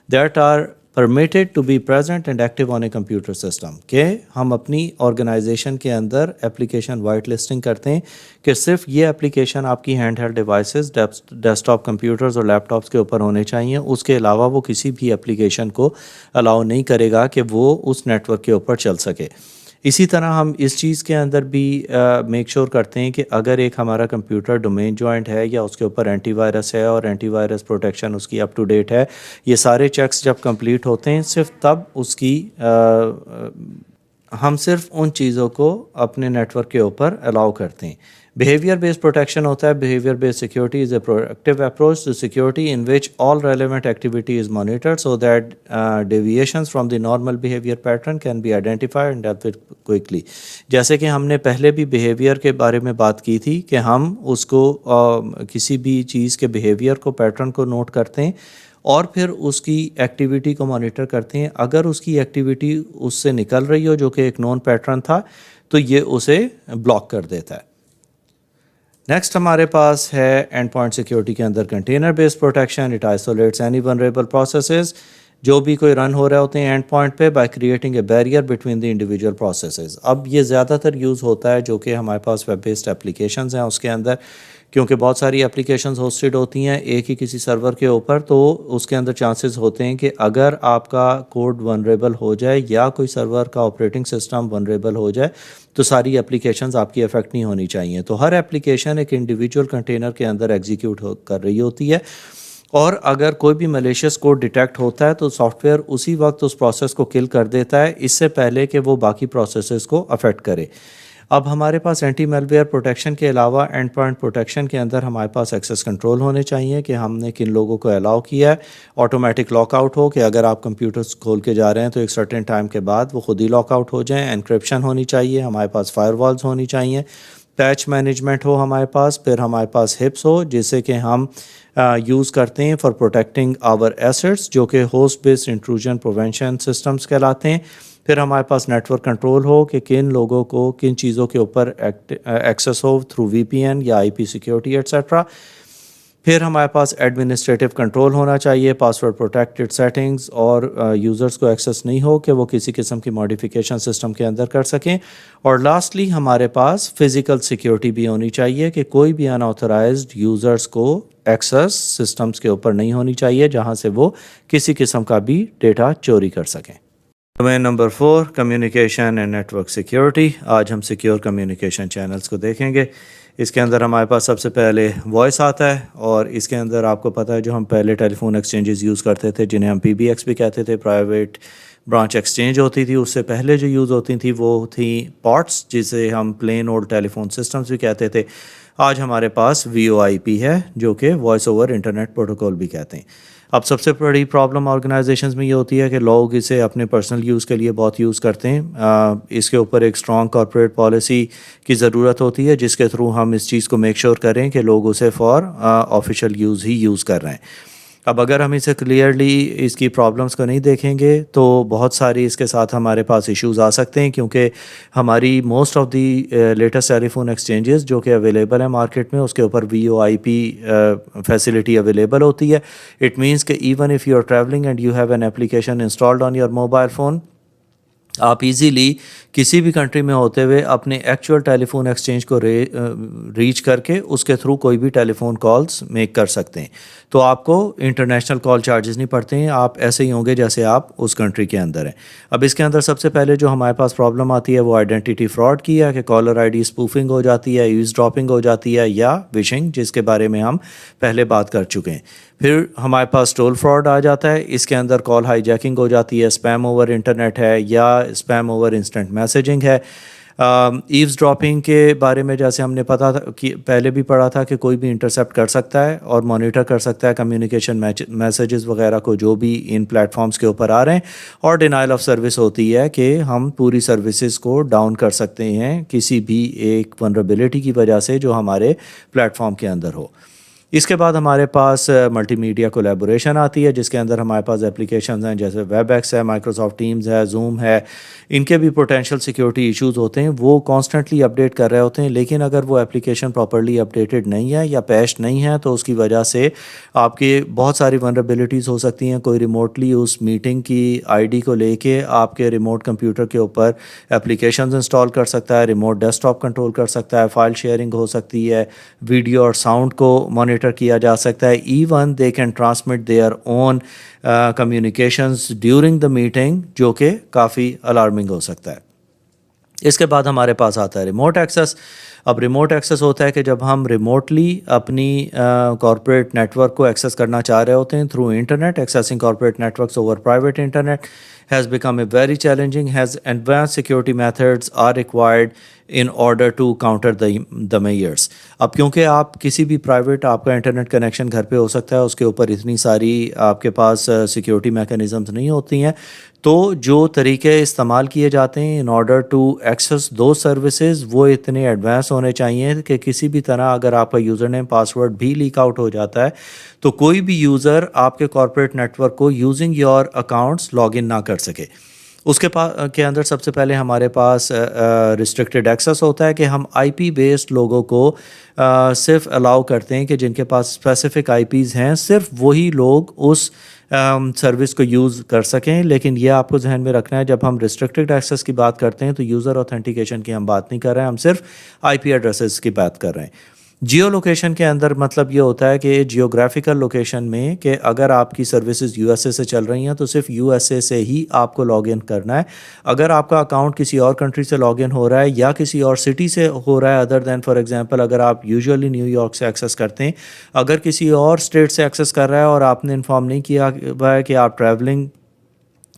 that are permitted to be present and active on a computer system. کہ ہم اپنی آرگنائزیشن کے اندر اپلیکیشن وائٹ لسٹنگ کرتے ہیں کہ صرف یہ اپلیکیشن آپ کی handheld devices, desktop computers اور لیپ ٹاپس کے اوپر ہونے چاہیے. اس کے علاوہ وہ کسی بھی اپلیکیشن کو الاؤ نہیں کرے گا کہ وہ اس نیٹ ورک کے اوپر چل سکے. اسی طرح ہم اس چیز کے اندر بھی میک شور کرتے ہیں کہ اگر ایک ہمارا کمپیوٹر ڈومین جوائنٹ ہے یا اس کے اوپر اینٹی وائرس ہے اور اینٹی وائرس پروٹیکشن اس کی اپ ٹو ڈیٹ ہے، یہ سارے چیکس جب کمپلیٹ ہوتے ہیں، صرف تب اس کی ہم صرف ان چیزوں کو اپنے نیٹ ورک کے اوپر الاؤ کرتے ہیں. بیہیویئر بیس پروٹیکشن ہوتا ہے. Behaviour base security is a proactive approach to security in which all relevant activity is monitored so that deviations from the normal behaviour pattern can be identified and dealt with quickly. جیسے کہ ہم نے پہلے بھی behaviour کے بارے میں بات کی تھی کہ ہم اس کو کسی بھی چیز کے بیہیویئر کو، پیٹرن کو نوٹ کرتے ہیں اور پھر اس کی ایکٹیویٹی کو مانیٹر کرتے ہیں. اگر اس کی ایکٹیویٹی اس سے نکل رہی ہو جو کہ ایک نون پیٹرن تھا، تو یہ اسے بلاک کر دیتا ہے. نیکسٹ ہمارے پاس ہے اینڈ پوائنٹ سیکیورٹی کے اندر container base protection. It isolates any vulnerable processes جو بھی کوئی رن ہو رہے ہوتے ہیں اینڈ پوائنٹ پہ by creating a barrier between the individual processes. اب یہ زیادہ تر یوز ہوتا ہے جو کہ ہمارے پاس ویب بیسڈ اپلیکیشنز ہیں اس کے اندر، کیونکہ بہت ساری اپلیکیشنز ہوسٹڈ ہوتی ہیں ایک ہی کسی سرور کے اوپر، تو اس کے اندر چانسز ہوتے ہیں کہ اگر آپ کا کوڈ ونریبل ہو جائے یا کوئی سرور کا آپریٹنگ سسٹم ونریبل ہو جائے تو ساری اپلیکیشنز آپ کی افیکٹ نہیں ہونی چاہیے. تو ہر اپلیکیشن ایک انڈیویجول کنٹینر کے اندر ایگزیکیوٹ کر رہی ہوتی ہے، اور اگر کوئی بھی میلیشیس کوڈ ڈیٹیکٹ ہوتا ہے تو سافٹ ویئر اسی وقت اس پروسیس کو کل کر دیتا ہے، اس سے پہلے کہ وہ باقی پروسیسز کو افیکٹ کرے. اب ہمارے پاس اینٹی میلویئر پروٹیکشن کے علاوہ اینڈ پوائنٹ پروٹیکشن کے اندر ہمارے پاس ایکسیس کنٹرول ہونے چاہیے کہ ہم نے کن لوگوں کو الاؤ کیا ہے. آٹومیٹک لاک آؤٹ ہو کہ اگر آپ کمپیوٹرز کھول کے جا رہے ہیں تو ایک سرٹن ٹائم کے بعد وہ خود ہی لاک آؤٹ ہو جائیں. انکرپشن ہونی چاہیے، ہمارے پاس فائر والز ہونی چاہیے، پیچ مینجمنٹ ہو ہمارے پاس، پھر ہمارے پاس ہپس ہو جسے کہ ہم یوز کرتے ہیں فار پروٹیکٹنگ آور ایسٹس، جو کہ host based intrusion prevention systems کہلاتے ہیں. پھر ہمارے پاس نیٹورک کنٹرول ہو کہ کن لوگوں کو کن چیزوں کے اوپر ایکسیس ہو تھرو وی پی این یا آئی پی سیکیورٹی ایٹسیٹرا. پھر ہمارے پاس ایڈمنسٹریٹو کنٹرول ہونا چاہیے, پاسورڈ پروٹیکٹڈ سیٹنگز, اور یوزرز کو ایکسیس نہیں ہو کہ وہ کسی قسم کی ماڈیفیکیشن سسٹم کے اندر کر سکیں. اور لاسٹلی ہمارے پاس فزیکل سیکیورٹی بھی ہونی چاہیے کہ کوئی بھی ان آتھورائزڈ یوزرز کو ایکسیس سسٹمز کے اوپر نہیں ہونی چاہیے جہاں سے وہ کسی قسم کا بھی ڈیٹا چوری کر سکیں. Domain number 4 communication and network security. آج ہم سیکیور کمیونیکیشن چینلز کو دیکھیں گے. اس کے اندر ہمارے پاس سب سے پہلے وائس آتا ہے, اور اس کے اندر آپ کو پتہ ہے جو ہم پہلے ٹیلی فون ایکسچینجز یوز کرتے تھے جنہیں ہم پی بی ایکس بھی کہتے تھے, پرائیویٹ برانچ ایکسچینج ہوتی تھی, اس سے پہلے جو یوز ہوتی تھیں وہ تھیں پارٹس جسے ہم پلین اولڈ ٹیلی فون سسٹمز بھی کہتے تھے. آج ہمارے پاس وی او آئی پی ہے جو کہ وائس اوور انٹرنیٹ پروٹوکول بھی کہتے ہیں. اب سب سے بڑی پرابلم آرگنائزیشنز میں یہ ہوتی ہے کہ لوگ اسے اپنے پرسنل یوز کے لیے بہت یوز کرتے ہیں. اس کے اوپر ایک اسٹرانگ کارپوریٹ پالیسی کی ضرورت ہوتی ہے جس کے تھرو ہم اس چیز کو میک شور کریں کہ لوگ اسے for official use he use کر رہے ہیں. اب اگر ہم اسے کلیئرلی اس کی پرابلمس کو نہیں دیکھیں گے تو بہت ساری اس کے ساتھ ہمارے پاس ایشوز آ سکتے ہیں, کیونکہ ہماری most of the latest telephone exchanges جو کہ اویلیبل ہیں مارکیٹ میں اس کے اوپر وی او آئی پی فیسلٹی اویلیبل ہوتی ہے. اٹ مینس کہ even if you are travelling and you have an application installed on your mobile phone, آپ ایزیلی کسی بھی کنٹری میں ہوتے ہوئے اپنے ایکچوئل ٹیلی فون ایکسچینج کو ریچ کر کے اس کے تھرو کوئی بھی ٹیلی فون کالز میک کر سکتے ہیں. تو آپ کو انٹرنیشنل کال چارجز نہیں پڑتے ہیں, آپ ایسے ہی ہوں گے جیسے آپ اس کنٹری کے اندر ہیں. اب اس کے اندر سب سے پہلے جو ہمارے پاس پرابلم آتی ہے وہ آئیڈینٹی فراڈ کی ہے کہ کالر آئی ڈی اسپوفنگ ہو جاتی ہے, ایوز ڈراپنگ ہو جاتی ہے, یا وشنگ جس کے بارے میں ہم پہلے بات کر چکے ہیں. پھر ہمارے پاس ٹول فراڈ آ جاتا ہے, اس کے اندر کال ہائی جیکنگ ہو جاتی ہے, اسپیم اوور انٹرنیٹ ہے یا اسپیم اوور انسٹنٹ میسیجنگ ہے. ایوز ڈراپنگ کے بارے میں جیسے ہم نے پتا تھا کہ پہلے بھی پڑھا تھا کہ کوئی بھی انٹرسیپٹ کر سکتا ہے اور مانیٹر کر سکتا ہے کمیونیکیشن میسیجز وغیرہ کو جو بھی ان پلیٹ فارمز کے اوپر آ رہے ہیں. اور ڈینائل آف سروس ہوتی ہے کہ ہم پوری سروسز کو ڈاؤن کر سکتے ہیں کسی بھی ایک ونربلٹی کی وجہ سے جو ہمارے پلیٹ فارم کے اندر ہو. اس کے بعد ہمارے پاس ملٹی میڈیا کولیبوریشن آتی ہے جس کے اندر ہمارے پاس اپلیکیشنز ہیں جیسے ویب ایکس ہے, مائکروسافٹ ٹیمز ہے, زوم ہے. ان کے بھی پوٹینشیل سیکیورٹی ایشوز ہوتے ہیں, وہ کانسٹنٹلی اپڈیٹ کر رہے ہوتے ہیں, لیکن اگر وہ اپلیکیشن پراپرلی اپڈیٹڈ نہیں ہے یا پیچ نہیں ہے تو اس کی وجہ سے آپ کے بہت ساری ونربلٹیز ہو سکتی ہیں. کوئی ریموٹلی اس میٹنگ کی آئی ڈی کو لے کے آپ کے ریموٹ کمپیوٹر کے اوپر اپلیکیشنز انسٹال کر سکتا ہے, ریموٹ ڈیسک ٹاپ کنٹرول کر سکتا ہے, فائل شیئرنگ ہو سکتی ہے, ویڈیو اور ساؤنڈ کو مانیٹر کیا جا سکتا ہے. Even they can transmit their own communications during the meeting, جو کہ کافی الارمنگ ہو سکتا ہے. اس کے بعد ہمارے پاس آتا ہے ریموٹ ایکسیس. اب ریموٹ ایکسیس ہوتا ہے کہ جب ہم ریموٹلی اپنی کارپوریٹ نیٹ ورک کو ایکسیس کرنا چاہ رہے ہوتے ہیں through internet. Accessing corporate networks over private internet has become a very challenging, has advanced security methods are required in order to counter the measures. اب کیونکہ آپ کسی بھی پرائیویٹ آپ کا انٹرنیٹ کنیکشن گھر پہ ہو سکتا ہے, اس کے اوپر اتنی ساری آپ کے پاس سیکیورٹی میکانزمز نہیں ہوتی ہیں, تو جو طریقے استعمال کیے جاتے ہیں ان آرڈر ٹو ایکسیس دو سروسز وہ اتنے ایڈوانس ہونے چاہیے کہ کسی بھی طرح اگر آپ کا یوزر نیم پاسورڈ بھی لیک آؤٹ ہو جاتا ہے تو کوئی بھی یوزر آپ کے کارپوریٹ نیٹ ورک کو using your accounts log in نہ کر سکے. اس کے اندر سب سے پہلے ہمارے پاس ریسٹرکٹیڈ ایکسیس ہوتا ہے کہ ہم آئی پی بیسڈ لوگوں کو صرف الاؤ کرتے ہیں کہ جن کے پاس اسپیسیفک آئی پیز ہیں صرف وہی لوگ اس سروس کو یوز کر سکیں. لیکن یہ آپ کو ذہن میں رکھنا ہے جب ہم ریسٹرکٹیڈ ایکسیس کی بات کرتے ہیں تو یوزر اوتھینٹیکیشن کی ہم بات نہیں کر رہے ہیں, ہم صرف آئی پی ایڈریسز کی بات کر رہے ہیں. جیو لوکیشن کے اندر مطلب یہ ہوتا ہے کہ جیوگرافیکل لوکیشن میں کہ اگر آپ کی سروسز یو ایس اے سے چل رہی ہیں تو صرف یو ایس اے سے ہی آپ کو لاگ ان کرنا ہے. اگر آپ کا اکاؤنٹ کسی اور کنٹری سے لاگ ان ہو رہا ہے یا کسی اور سٹی سے ہو رہا ہے ادر دین فار ایگزامپل اگر آپ یوزولی نیو یارک سے ایکسیس کرتے ہیں, اگر کسی اور اسٹیٹ سے ایکسیس کر رہا ہے اور آپ نے انفارم نہیں کیا ہوا ہے کہ آپ ٹریولنگ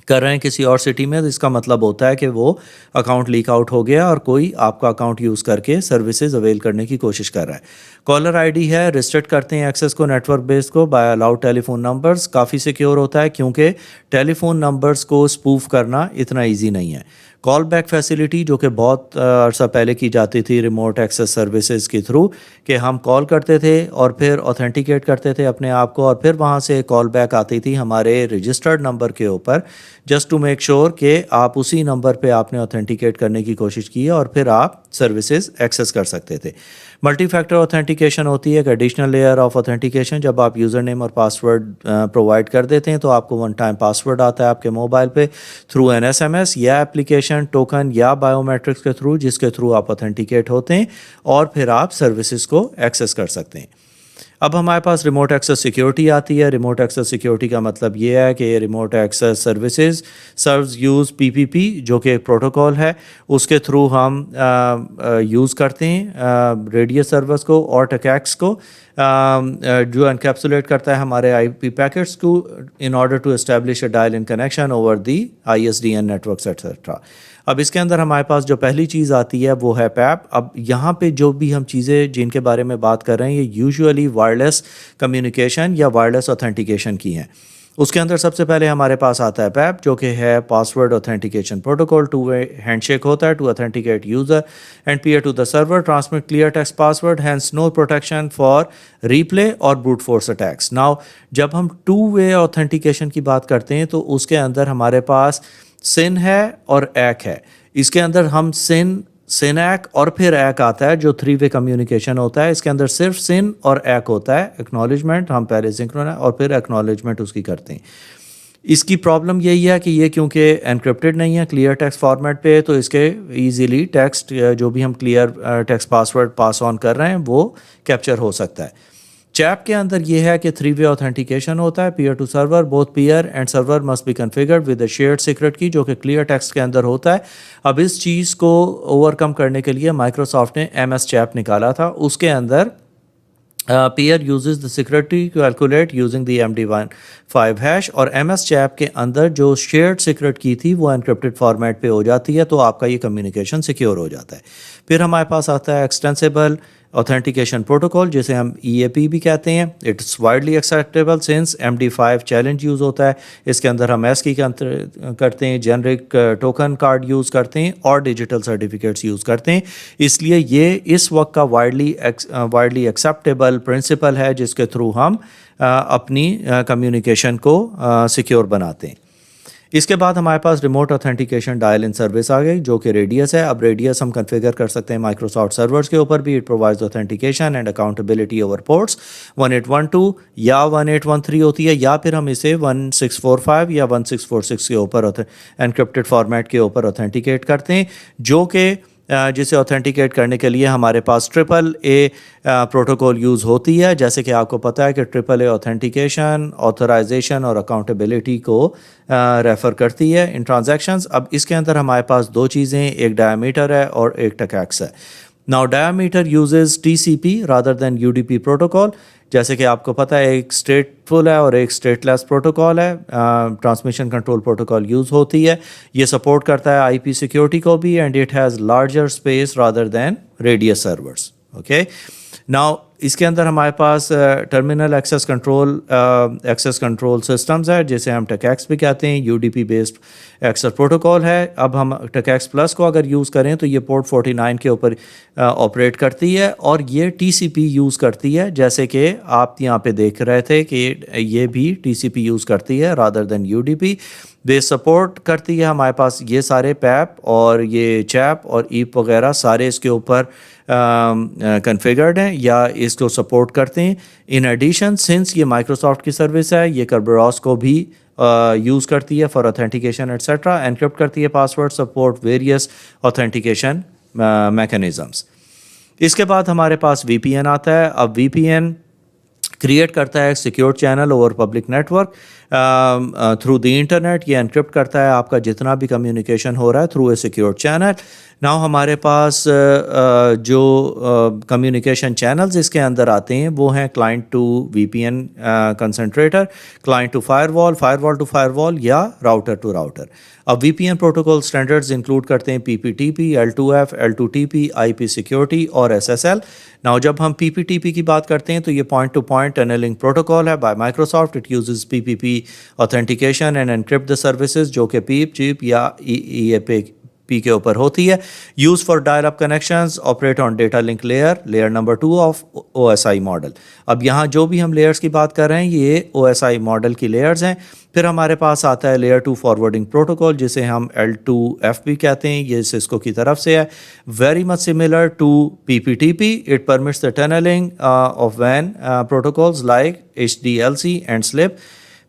کر رہے ہیں کسی اور سٹی میں, تو اس کا مطلب ہوتا ہے کہ وہ اکاؤنٹ لیک آؤٹ ہو گیا اور کوئی آپ کا اکاؤنٹ یوز کر کے سروسز اویل کرنے کی کوشش کر رہا ہے. کالر آئی ڈی ہے, ریسٹرکٹ کرتے ہیں ایکسیس کو نیٹ ورک بیس کو by allowed telephone numbers. کافی سیکیور ہوتا ہے کیونکہ ٹیلی فون نمبرز کو اسپوف کرنا اتنا ایزی نہیں ہے. کال بیک فیسلٹی جو کہ بہت عرصہ پہلے کی جاتی تھی ریموٹ ایکسیس سروسز کے تھرو کہ ہم کال کرتے تھے اور پھر اوتھینٹیکیٹ کرتے تھے اپنے آپ کو اور پھر وہاں سے کال بیک آتی تھی ہمارے رجسٹرڈ نمبر کے اوپر جسٹ ٹو میک شیور کہ آپ اسی نمبر پہ آپ نے اوتھینٹیکیٹ کرنے کی کوشش کی ہے اور پھر آپ سروسز ایکسیس کر سکتے تھے. ملٹی فیکٹر اوتھینٹیکیشن ہوتی ہے ایک ایڈیشنل لیئر آف اوتھینٹیکیشن. جب آپ یوزر نیم اور پاسورڈ پرووائڈ کر دیتے ہیں تو آپ کو ون ٹائم پاسورڈ آتا ہے آپ کے موبائل پہ through an S M S یا اپلیکیشن ٹوکن یا بایو میٹرکس کے تھرو جس کے تھرو آپ اوتھینٹیکیٹ ہوتے ہیں اور پھر آپ سروسز کو ایکسیس کر سکتے ہیں. اب ہمارے پاس ریموٹ ایکسیس سیکیورٹی آتی ہے. ریموٹ ایکسیس سیکیورٹی کا مطلب یہ ہے کہ remote access services servers use P P P جو کہ ایک پروٹوکول ہے اس کے تھرو ہم یوز کرتے ہیں ریڈیس سرورز کو اور ٹکیکس کو جو انکیپسولیٹ کرتا ہے ہمارے آئی پی پیکٹس کو in order to establish a dial in connection over the I S D N networks etcetera. اب اس کے اندر ہمارے پاس جو پہلی چیز آتی ہے وہ ہے پیپ. اب یہاں پہ جو بھی ہم چیزیں جن کے بارے میں بات کر رہے ہیں یہ یوزولی وائرلیس کمیونیکیشن یا وائرلیس اوتھینٹیکیشن کی ہیں. اس کے اندر سب سے پہلے ہمارے پاس آتا ہے پیپ جو کہ ہے password authentication protocol. Two way handshake ہوتا ہے to authenticate user and peer to the server transmit clear text password hence no protection for replay اور بروٹ فورس اٹیکس. ناؤ جب ہم ٹو وے اوتھینٹیکیشن کی بات کرتے ہیں تو اس کے اندر ہمارے پاس سن ہے اور ایک ہے. اس کے اندر ہم سن ایک اور پھر ایک آتا ہے جو 3 وے کمیونیکیشن ہوتا ہے. اس کے اندر صرف سن اور ایک ہوتا ہے. ایکنالجمنٹ ہم پہلے سنکرون ہے اور پھر ایکنالجمنٹ اس کی کرتے ہیں. اس کی پرابلم یہی ہے کہ یہ کیونکہ انکرپٹڈ نہیں ہے کلیئر ٹیکسٹ فارمیٹ پہ تو اس کے ایزیلی ٹیکسٹ جو بھی ہم کلیئر ٹیکسٹ پاسورڈ پاس آن کر رہے ہیں وہ کیپچر ہو سکتا ہے. چیپ کے اندر یہ ہے کہ 3 وے اوتھینٹیکیشن ہوتا ہے peer to server. Both peer and server must be configured with a shared secret key جو کہ کلیئر ٹیکسٹ کے اندر ہوتا ہے. اب اس چیز کو اوور کم کرنے کے لیے مائکروسافٹ نے ایم ایس چیپ نکالا تھا. اس کے اندر پیئر uses the security calculate using the MD5 hash اور ایم ایس چیپ کے اندر جو شیئرڈ سیکرٹ کی تھی وہ انکرپٹڈ فارمیٹ پہ ہو جاتی ہے تو آپ کا یہ کمیونیکیشن سیکیور ہو جاتا ہے. پھر ہمارے پاس آتا ہے ایکسٹینسیبل اوتھینٹیکیشن پروٹوکول جسے ہم EAP بھی کہتے ہیں. It's widely acceptable since MD5 challenge use ہوتا ہے. اس کے اندر ہم ایسکی کرتے ہیں جنرک ٹوکن کارڈ یوز کرتے ہیں اور ڈیجیٹل سرٹیفکیٹس یوز کرتے ہیں. اس لیے یہ اس وقت کا وائڈلی ایکسیپٹیبل پرنسپل ہے جس کے تھرو ہم اپنی کمیونیکیشن کو سیکیور بناتے ہیں. اس کے بعد ہمارے پاس ریموٹ اوتھینٹیکیشن ڈائل ان سروس آ گئی جو کہ ریڈیس ہے. اب ریڈیس ہم کنفیگر کر سکتے ہیں مائکروسافٹ سرورز کے اوپر بھی. It provides authentication and accountability over ports 1812 یا 1813 ہوتی ہے یا پھر ہم اسے 1645 یا 1646 کے اوپر انکرپٹڈ فارمیٹ کے اوپر اوتھینٹیکیٹ کرتے ہیں جو کہ جسے اوتھینٹیکیٹ کرنے کے لیے ہمارے پاس AAA پروٹوکول یوز ہوتی ہے. جیسے کہ آپ کو پتہ ہے کہ AAA اوتھینٹیکیشن آتھرائزیشن اور اکاؤنٹیبلٹی کو ریفر کرتی ہے ان ٹرانزیکشنز. اب اس کے اندر ہمارے پاس دو چیزیں ہیں ایک ڈایامیٹر ہے اور ایک ٹکیکس ہے. Now diameter uses TCP rather than UDP protocol. جیسے کہ آپ کو پتہ ہے ایک اسٹیٹ فل ہے اور ایک اسٹیٹ لیس پروٹوکول ہے. ٹرانسمیشن کنٹرول پروٹوکال یوز ہوتی ہے. یہ سپورٹ کرتا ہے IP سیکیورٹی کو بھی and it has larger space rather than RADIUS servers. Okay now اس کے اندر ہمارے پاس ٹرمینل ایکسیس کنٹرول سسٹمز ہے جسے ہم ٹکیکس بھی کہتے ہیں. UDP بیسڈ ایکسیس پروٹوکول ہے. اب ہم ٹکیکس پلس کو اگر یوز کریں تو یہ پورٹ 49 کے اوپر آپریٹ کرتی ہے اور یہ TCP یوز کرتی ہے جیسے کہ آپ یہاں پہ دیکھ رہے تھے کہ یہ بھی TCP یوز کرتی ہے رادر دین UDP. بیس سپورٹ کرتی ہے ہمارے پاس یہ سارے پیپ اور یہ چیپ اور ایپ وغیرہ سارے اس کے اوپر کنفیگرڈ ہیں یا اس کو سپورٹ کرتے ہیں. ان ایڈیشن سنس یہ مائکروسافٹ کی سروس ہے یہ کربراس کو بھی یوز کرتی ہے فار اوتھینٹیکیشن ایٹسیٹرا. انکرپٹ کرتی ہے password support various authentication mechanisms. اس کے بعد ہمارے پاس VPN آتا ہے. اب VPN کریٹ کرتا ہے ایک secure channel over public network through the internet. یہ انکرپٹ کرتا ہے آپ کا جتنا بھی کمیونیکیشن ہو رہا ہے through a secure channel. Now ہمارے پاس جو کمیونیکیشن چینلز اس کے اندر آتے ہیں وہ ہیں client to VPN concentrator, client to firewall to firewall یا راؤٹر ٹو راؤٹر. اب VPN پروٹوکول اسٹینڈرڈز انکلوڈ کرتے ہیں PPTP, L2F, L2TP, IP security اور SSL. ناؤ جب ہم PPTP کی بات کرتے ہیں تو یہ point to point tunneling protocol ہے by Microsoft. It uses PPP authentication and encrypt the services جو کہ PEEP, CHIP یا پی کے اوپر ہوتی ہے. Use for dial up connections operate on data link layer number 2 of O S I model. اب یہاں جو بھی ہم لیئرس کی بات کر رہے ہیں یہ او ایس آئی ماڈل کی لیئرز ہیں. پھر ہمارے پاس آتا ہے لیئر 2 فارورڈنگ پروٹوکول جسے ہم L2F بھی کہتے ہیں. یہ سسکو کی طرف سے ہے. Very much similar to PPTP. It permits the tunneling of وین protocols like HDLC and SLIP.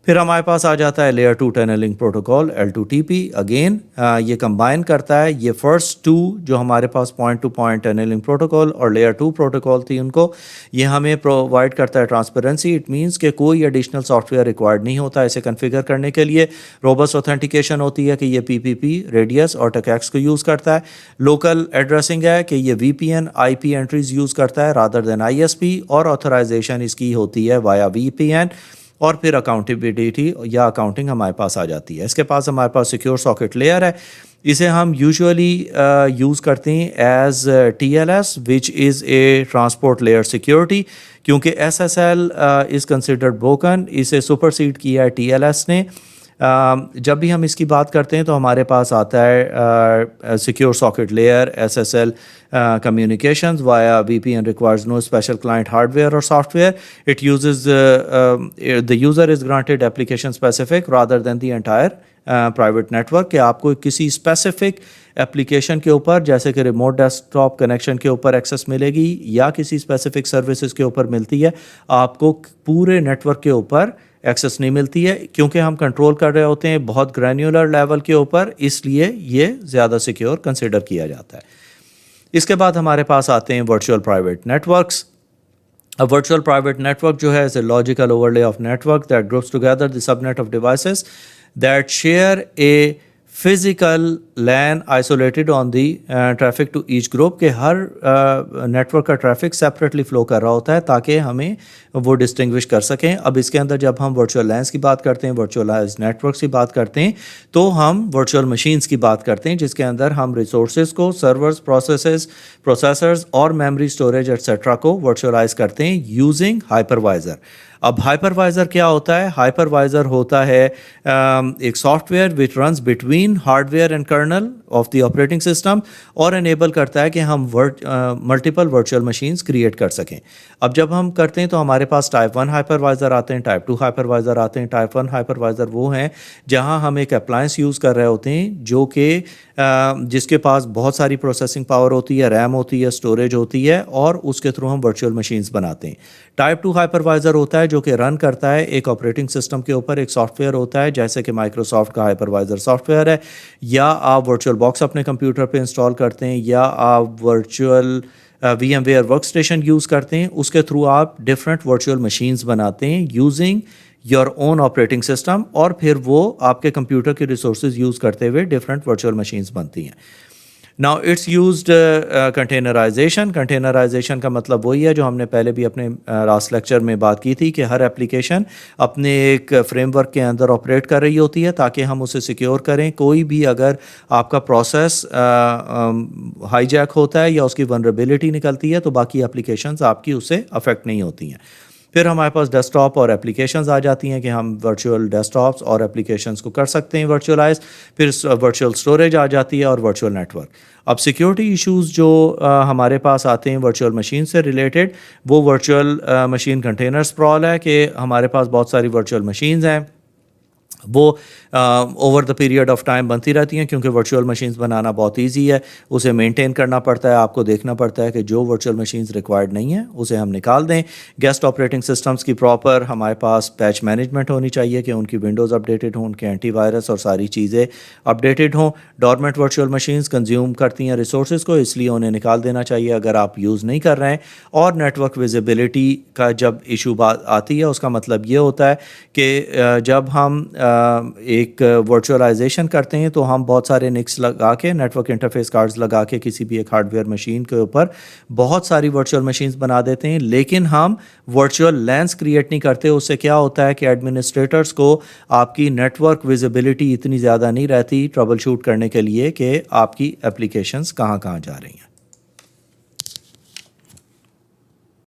پھر ہمارے پاس آ جاتا ہے layer 2 tunneling protocol L2TP. Again یہ کمبائن کرتا ہے یہ فرسٹ 2 جو ہمارے پاس point to point tunneling protocol اور لیئر 2 پروٹوکول تھی ان کو یہ ہمیں پرووائڈ کرتا ہے ٹرانسپیرنسی. اٹ مینس کہ کوئی ایڈیشنل سافٹ ویئر ریکوائرڈ نہیں ہوتا اسے کنفیگر کرنے کے لیے. روبسٹ اوتھینٹیکیشن ہوتی ہے کہ یہ PPP ریڈیس اور ٹکیکس کو یوز کرتا ہے. لوکل ایڈریسنگ ہے کہ یہ VPN IP انٹریز یوز کرتا ہے رادر دین ISP اور آتھرائزیشن اس کی ہوتی ہے وایا VPN. اور پھر اکاؤنٹیبلٹی یا اکاؤنٹنگ ہمارے پاس آ جاتی ہے. اس کے پاس ہمارے پاس سیکیور ساکٹ لیئر ہے. اسے ہم یوزولی یوز کرتے ہیں ایز TLS وچ از اے ٹرانسپورٹ لیئر سیکیورٹی کیونکہ SSL از کنسیڈرڈ بروکن. اسے سپرسیڈ کیا ہے TLS نے. جب بھی ہم اس کی بات کرتے ہیں تو ہمارے پاس آتا ہے secure socket layer SSL communications via VPN requires no special client hardware or software. It uses the user is granted application specific rather than the entire private network کہ آپ کو کسی اسپیسیفک اپلیکیشن کے اوپر جیسے کہ ریموٹ ڈیسک ٹاپ کنیکشن کے اوپر ایکسیس ملے گی یا کسی اسپیسیفک سروسز کے اوپر ملتی ہے. آپ کو پورے نیٹ ورک کے اوپر ایکسیس نہیں ملتی ہے کیونکہ ہم کنٹرول کر رہے ہوتے ہیں بہت گرینیولر لیول کے اوپر, اس لیے یہ زیادہ سیکیور کنسیڈر کیا جاتا ہے. اس کے بعد ہمارے پاس آتے ہیں virtual private networks. A virtual private network جو ہے is a logical overlay of network that groups together the subnet of devices that share a physical LAN isolated on the traffic to each group کہ ہر network کا traffic separately flu کر رہا ہوتا ہے تاکہ ہمیں وہ ڈسٹنگوش کر سکیں. اب اس کے اندر جب ہم ورچوئل لینس کی بات کرتے ہیں, ورچوئلائز نیٹورکس کی بات کرتے ہیں تو ہم ورچوئل مشینز کی بات کرتے ہیں جس کے اندر ہم ریسورسز کو سرورز, پروسیسرز اور میموری اسٹوریج ایٹسٹرا کو ورچوئلائز کرتے ہیں یوزنگ ہائپروائزر. اب ہائپروائزر کیا ہوتا ہے؟ ہائپروائزر ہوتا ہے ایک soft where which runs between hard where and kernel of the operating system اور انیبل کرتا ہے کہ ہم ملٹیپل ورچوئل مشینز کریٹ کر سکیں. اب جب ہم کرتے ہیں تو ہمارے پاس ٹائپ 1 ہائپروائزر آتے ہیں, ٹائپ 2 ہائپروائزر آتے ہیں. ٹائپ 1 ہائپروائزر وہ ہیں جہاں ہم ایک اپلائنس یوز کر رہے ہوتے ہیں جو کہ جس کے پاس بہت ساری پروسیسنگ پاور ہوتی ہے, ریم ہوتی ہے, اسٹوریج ہوتی ہے اور اس کے تھرو ہم ورچوئل مشینز بناتے ہیں. ٹائپ 2 ہائپروائزر ہوتا ہے جو کہ رن کرتا ہے ایک آپریٹنگ سسٹم کے اوپر ایک سافٹ ویئر ہوتا ہے جیسے کہ مائکروسافٹ کا ہائپروائزر سافٹ ویئر ہے, یا آپ ورچوئل باکس اپنے کمپیوٹر پہ انسٹال کرتے ہیں, یا آپ virtual VMware work station use کرتے ہیں. اس کے تھرو آپ ڈفرینٹ ورچوئل مشینز بناتے ہیں using your own operating system اور پھر وہ آپ کے کمپیوٹر کے ریسورسز یوز کرتے ہوئے ڈفرینٹ ورچوئل مشینز بنتی ہیں. Now it's used containerization. Containerization کا مطلب وہی ہے جو ہم نے پہلے بھی اپنے لاسٹ لیکچر میں بات کی تھی کہ ہر اپلیکیشن اپنے ایک فریم ورک کے اندر آپریٹ کر رہی ہوتی ہے تاکہ ہم اسے سیکیور کریں. کوئی بھی اگر آپ کا پروسیس ہائی جیک ہوتا ہے یا اس کی ولنریبلٹی نکلتی ہے تو باقی اپلیکیشنز آپ کی اس سے افیکٹ نہیں ہوتی ہیں. پھر ہمارے پاس ڈیسک ٹاپ اور اپلیکیشنز آ جاتی ہیں کہ ہم ورچوئل ڈیسک ٹاپس اور اپلیکیشنز کو کر سکتے ہیں ورچوئلائز. پھر ورچوئل اسٹوریج آ جاتی ہے اور ورچوئل نیٹورک. اب سیکیورٹی ایشوز جو ہمارے پاس آتے ہیں ورچوئل مشین سے ریلیٹڈ وہ ورچوئل مشین کنٹینر اسپرال ہے کہ ہمارے پاس بہت ساری ورچوئل مشینز ہیں وہ over the period of time بنتی رہتی ہیں کیونکہ ورچوئل مشینز بنانا بہت ایزی ہے. اسے مینٹین کرنا پڑتا ہے, آپ کو دیکھنا پڑتا ہے کہ جو ورچوئل مشینز ریکوائرڈ نہیں ہیں اسے ہم نکال دیں. گیسٹ آپریٹنگ سسٹمز کی پراپر ہمارے پاس پیچ مینجمنٹ ہونی چاہیے کہ ان کی ونڈوز اپڈیٹڈ ہوں, ان کے اینٹی وائرس اور ساری چیزیں اپڈیٹڈ ہوں. ڈورمنٹ ورچوئل مشینز کنزیوم کرتی ہیں ریسورسز کو, اس لیے انہیں نکال دینا چاہیے اگر آپ یوز نہیں کر رہے ہیں. اور نیٹورک ویزیبلٹی کا جب ایشو بات آتی ہے اس کا مطلب یہ ہوتا ہے کہ جب ہم ایک ورچوئلائزیشن کرتے ہیں تو ہم بہت سارے نکس لگا کے نیٹورک انٹرفیس کارڈز لگا کے کسی بھی ایک ہارڈ ویئر مشین کے اوپر بہت ساری ورچوئل مشینز بنا دیتے ہیں, لیکن ہم ورچوئل لینس کریٹ نہیں کرتے. اس سے کیا ہوتا ہے کہ ایڈمنسٹریٹرز کو آپ کی نیٹورک ویزیبلٹی اتنی زیادہ نہیں رہتی ٹربل شوٹ کرنے کے لیے کہ آپ کی اپلیکیشنز کہاں کہاں جا رہی ہیں.